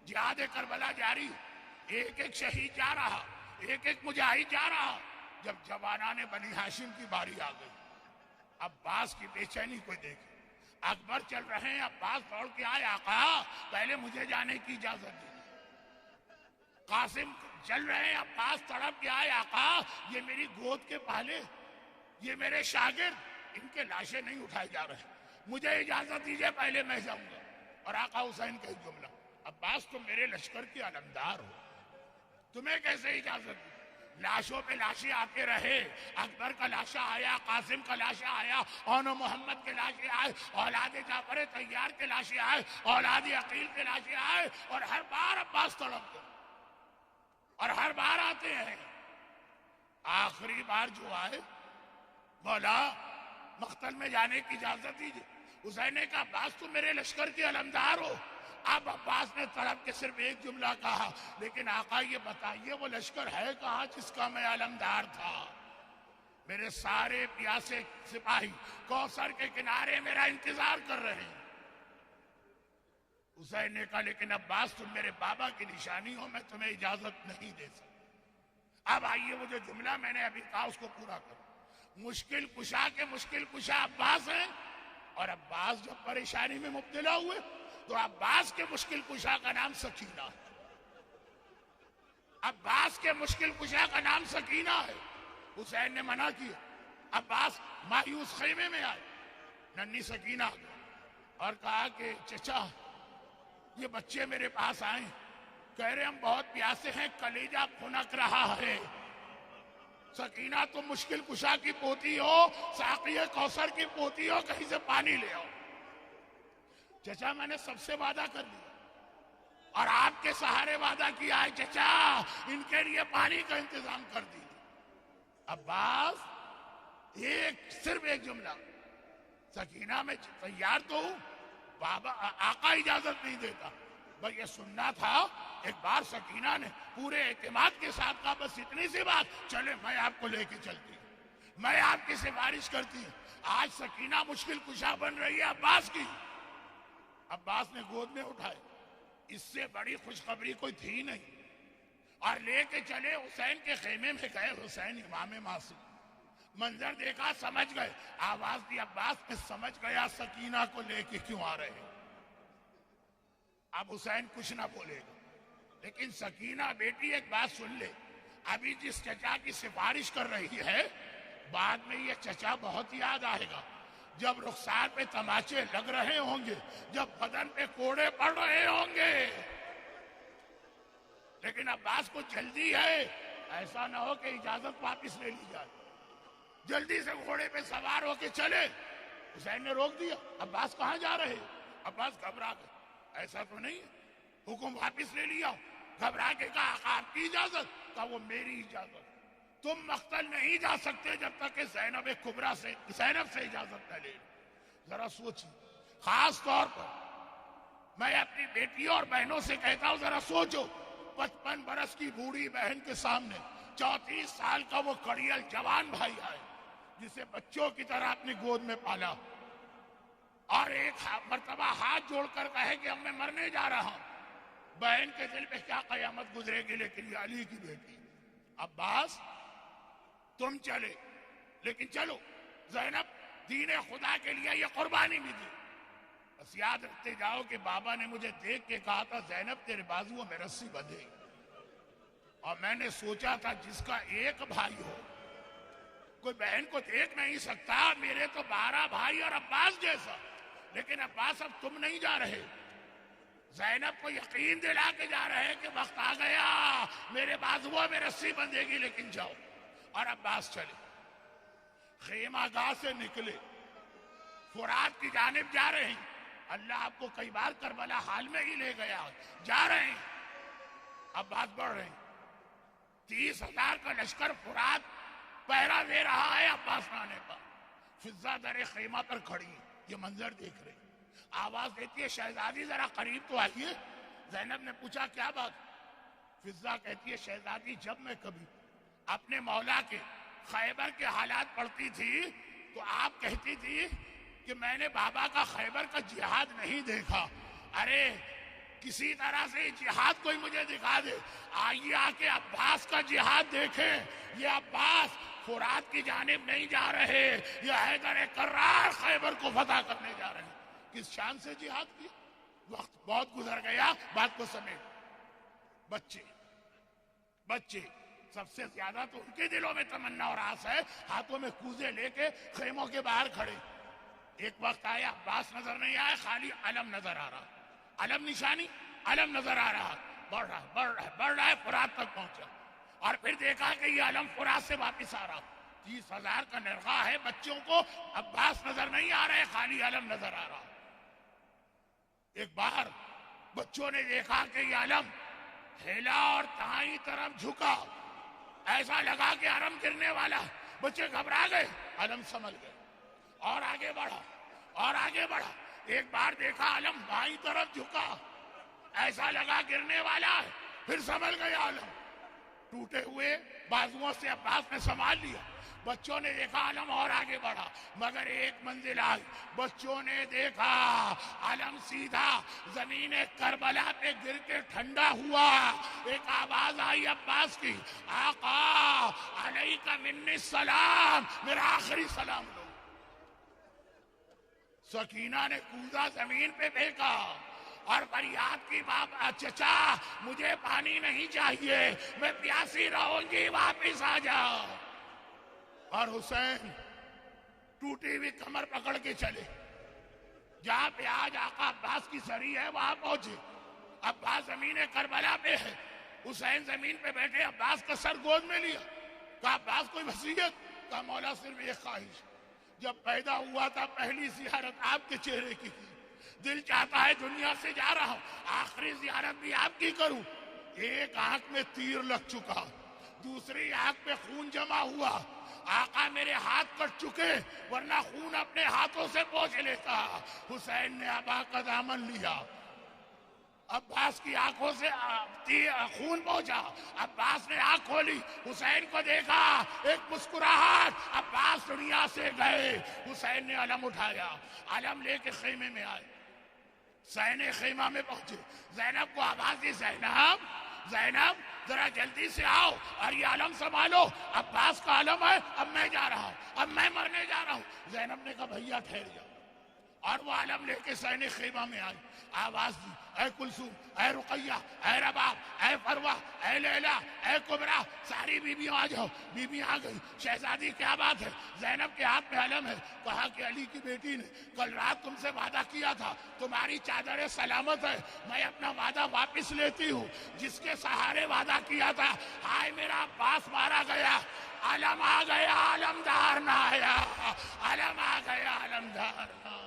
جہاد کربلا جاری، ایک ایک شہید جا رہا، ایک ایک مجاہد جا رہا۔ جب جوانان بنی ہاشم کی باری آ گئی، عباس کی بے چینی کو دیکھی۔ اکبر چل رہے ہیں، عباس دوڑ کے آئے، آقا پہلے مجھے جانے کی اجازت دی۔ قاسم چل رہے ہیں، عباس تڑپ کے آئے، آقا یہ میری گود کے پالے، یہ میرے شاگرد، ان کے لاشیں نہیں اٹھائے جا رہے، مجھے اجازت دیجئے پہلے میں جاؤں گا۔ اور آقا حسین کا ایک جملہ، عباس تم میرے لشکر کے علمدار ہو، تمہیں کیسے اجازت دی؟ لاشوں پہ لاشیں آتے رہے. اکبر کا لاشا آیا, قاسم کا لاشا آیا, اون محمد کے لاشیں آئے, اولاد جعفر طیار کے لاشیں آئے, اولاد عقیل کے لاشیں آئے, اور ہر بار عباس تڑپ گئے اور ہر بار آتے ہیں. آخری بار جو آئے, مولا مقتل میں جانے کی اجازت دیجیے. حسین نے کہا عباس تم میرے لشکر کے علمدار ہو. اب عباس نے تڑپ کے صرف ایک جملہ کہا, لیکن آقا یہ بتائیے وہ لشکر ہے کہاں جس کا میں علمدار تھا؟ میرے سارے پیاسے سپاہی کوثر کے کنارے میرا انتظار کر رہے ہیں. حسین نے کہا لیکن عباس تم میرے بابا کی نشانی ہو, میں تمہیں اجازت نہیں دے سکتا. اب آئیے وہ جو جملہ میں نے ابھی کہا اس کو پورا کرو. مشکل کشا کے مشکل کشا عباس ہیں, اور عباس جب پریشانی میں مبتلا ہوئے تو عباس کے مشکل کشا کا نام سکینہ ہے. عباس کے مشکل کشا کا نام سکینہ ہے. حسین نے منع کیا. عباس مایوس خیمے میں آئے. ننھی سکینہ اور کہا کہ چچا یہ بچے میرے پاس آئے, کہہ رہے ہم بہت پیاسے ہیں, کلیجہ پھنک رہا ہے. سکینہ تم مشکل کشا کی پوتی ہو, ساقی کوثر کی پوتی ہو, کہیں سے پانی لے آؤ. چچا میں نے سب سے وعدہ کر لیا اور آپ کے سہارے وعدہ کیا ہے, چچا ان کے لیے پانی کا انتظام کر دیجیے. عباس صرف ایک جملہ, سکینہ میں تیار تو ہوں, بابا آقا اجازت نہیں دیتا. بس یہ سننا تھا. ایک بار سکینہ نے پورے اعتماد کے ساتھ کہا بس اتنی سی بات, چلے میں آپ کو لے کے چلتی ہوں, میں آپ کی سفارش کرتی ہوں. آج سکینہ مشکل کشا بن رہی ہے عباس کی. عباس نے گود میں اٹھائے, اس سے بڑی خوشخبری کوئی تھی نہیں, اور لے کے چلے حسین کے خیمے میں گئے. حسین امام معصوم, منظر دیکھا سمجھ گئے, آواز دی عباس, میں سمجھ گیا سکینہ کو لے کے کیوں آ رہے ہیں. اب حسین کچھ نہ بولے گا, لیکن سکینہ بیٹی ایک بات سن لے, ابھی جس چچا کی سفارش کر رہی ہے بعد میں یہ چچا بہت یاد آئے گا. جب رخسار پہ تماچے لگ رہے ہوں گے, جب بدن پہ کوڑے پڑ رہے ہوں گے. لیکن عباس کو جلدی ہے, ایسا نہ ہو کہ اجازت واپس لے لی جائے. جلدی سے گھوڑے پہ سوار ہو کے چلے. حسین نے روک دیا, عباس کہاں جا رہے؟ عباس گھبرا گئے, ایسا تو نہیں ہے, حکم واپس لے لیا. گھبرا کے کہا آپ کی اجازت؟ کہا وہ میری اجازت. تم مقتل نہیں جا سکتے جب تک کہ زینب کبریٰ سے اجازت نہ لے. ذرا سوچی, خاص طور پر میں اپنی بیٹیوں اور بہنوں سے کہتا ہوں ذرا سوچو. 55 برس کی بوڑھی بہن کے سامنے 34 سال کا وہ کڑیل جوان بھائی آئے جسے بچوں کی طرح اپنی گود میں پالا, اور ایک مرتبہ ہاتھ جوڑ کر کہے کہ اب میں مرنے جا رہا ہوں. بہن کے دل پہ کیا قیامت گزرے گی, لیکن یہ علی کی بیٹی. عباس تم چلے, لیکن چلو زینب دین خدا کے لیے یہ قربانی بھی دی. بس یاد رکھتے جاؤ کہ بابا نے مجھے دیکھ کے کہا تھا زینب تیرے بازوؤں میں رسی بندھے, اور میں نے سوچا تھا جس کا ایک بھائی ہو کوئی بہن کو دیکھ نہیں سکتا. میرے تو 12 بھائی اور عباس جیسا, لیکن عباس اب تم نہیں جا رہے. زینب کو یقین دلا کے جا رہے کہ وقت آ گیا میرے بازوؤں میں رسی بندھے گی, لیکن جاؤ. اور عباس چلے, خیمہ گاہ سے نکلے, فرات کی جانب جا رہے ہیں. اللہ آپ کو کئی بار کربلا حال میں ہی لے گیا, جا رہے ہیں. عباس بڑھ رہے ہیں. 30,000 کا لشکر فرات پہرا دے رہا ہے عباس نہ آنے پر. فضہ در خیمہ پر کھڑی, یہ منظر دیکھ رہے. آواز دیتی ہے شہزادی ذرا قریب تو آئیے. زینب نے پوچھا کیا بات؟ فضہ کہتی ہے شہزادی جب میں کبھی اپنے مولا کے خیبر کے حالات پڑھتی تھی تو آپ کہتی تھی کہ میں نے بابا کا خیبر کا جہاد نہیں دیکھا. ارے کسی طرح سے جہاد کوئی مجھے دکھا دے. آئیے آ کے عباس کا جہاد دیکھیں. یہ عباس فرات کی جانب نہیں جا رہے, یہ حیدر کرار خیبر کو فتح کرنے جا رہے ہیں. کس شان سے جہاد کیا. وقت بہت گزر گیا, بات کو سمیٹ. بچے سب سے زیادہ تو ان کے دلوں میں تمنا اور آس ہے. ہاتھوں میں کوزے لے کے خیموں کے باہر کھڑے. ایک وقت آیا عباس نظر نہیں آیا, خالی علم نظر آ رہا, علم نشانی, علم نظر آ رہا. بڑھ رہا ہے فرات تک پہنچا. اور پھر دیکھا کہ یہ علم فرات سے واپس آ رہا. 30,000 کا نرخہ ہے. بچوں کو عباس نظر نہیں آ رہے, خالی علم نظر آ رہا. ایک بار بچوں نے دیکھا کہ یہ علم ہلا اور دائیں طرف جھکا, ایسا لگا کہ علم گرنے والا. بچے گھبرا گئے, علم سنبھل گئے اور آگے بڑھا اور آگے بڑھا. ایک بار دیکھا علم بائیں طرف جھکا, ایسا لگا گرنے والا ہے, پھر سنبھل گیا علم. ٹوٹے ہوئے بازوؤں سے عباس نے سنبھال لیا. بچوں نے دیکھا علم اور آگے بڑھا, مگر ایک منزل آئی. بچوں نے دیکھا علم سیدھا زمین کربلا پہ گر کے ٹھنڈا ہوا. ایک آواز آئی عباس کی, آقا علیک منی السلام, میرا آخری سلام لو. سکینہ نے کوزہ زمین پہ پھینکا اور فریاد کی, بابا چچا مجھے پانی نہیں چاہیے, میں پیاسی رہوں گی, واپس آ جاؤ. اور حسین ٹوٹی ہوئی کمر پکڑ کے چلے. جہاں پہ آج آقا عباس کی سری ہے وہاں پہنچے. عباس زمین کربلا پہ ہے, حسین زمین پہ بیٹھے. عباس کا سر گود میں لیا. کہا عباس کوئی وصیت؟ کہا مولا صرف ایک خواہش, جب پیدا ہوا تھا پہلی زیارت آپ کے چہرے کی تھی, دل چاہتا ہے دنیا سے جا رہا ہوں, آخری زیارت بھی آپ کی کروں. ایک آنکھ میں تیر لگ چکا, دوسری آنکھ میں خون جمع ہوا. آقا میرے ہاتھ کٹ چکے, ورنہ خون اپنے ہاتھوں سے پوچھ لیتا. حسین نے ابا کا دامن لیا, عباس کی آنکھوں سے خون پہنچا. عباس نے آنکھ کھولی, حسین کو دیکھا, ایک مسکراہٹ. عباس دنیا سے گئے. حسین نے علم اٹھایا, علم لے کے خیمے میں آئے. سینے خیمہ میں پہنچے. زینب کو آواز دی, زینب زینب ذرا جلدی سے آؤ اور یہ علم سنبھالو, عباس کا علم ہے, اب میں جا رہا ہوں, اب میں مرنے جا رہا ہوں. زینب نے کہا بھیا ٹھہر جاؤ, اور وہ علم لے کے سینے خیمہ میں آئی. آواز دی, اے کلثوم, اے رقیہ, اے رباب, اے فروہ, اے لیلا, اے کبرا, ساری بیویوں آ جاؤ. بیویاں آ گئی. شہزادی کیا بات ہے؟ زینب کے ہاتھ میں علم ہے. کہا کہ علی کی بیٹی نے کل رات تم سے وعدہ کیا تھا, تمہاری چادر سلامت ہے, میں اپنا وعدہ واپس لیتی ہوں. جس کے سہارے وعدہ کیا تھا, ہائے میرا عباس مارا گیا, علم آ گیا, علمدار نہ آیا. علم آ گیا, علمدار نہ آیا.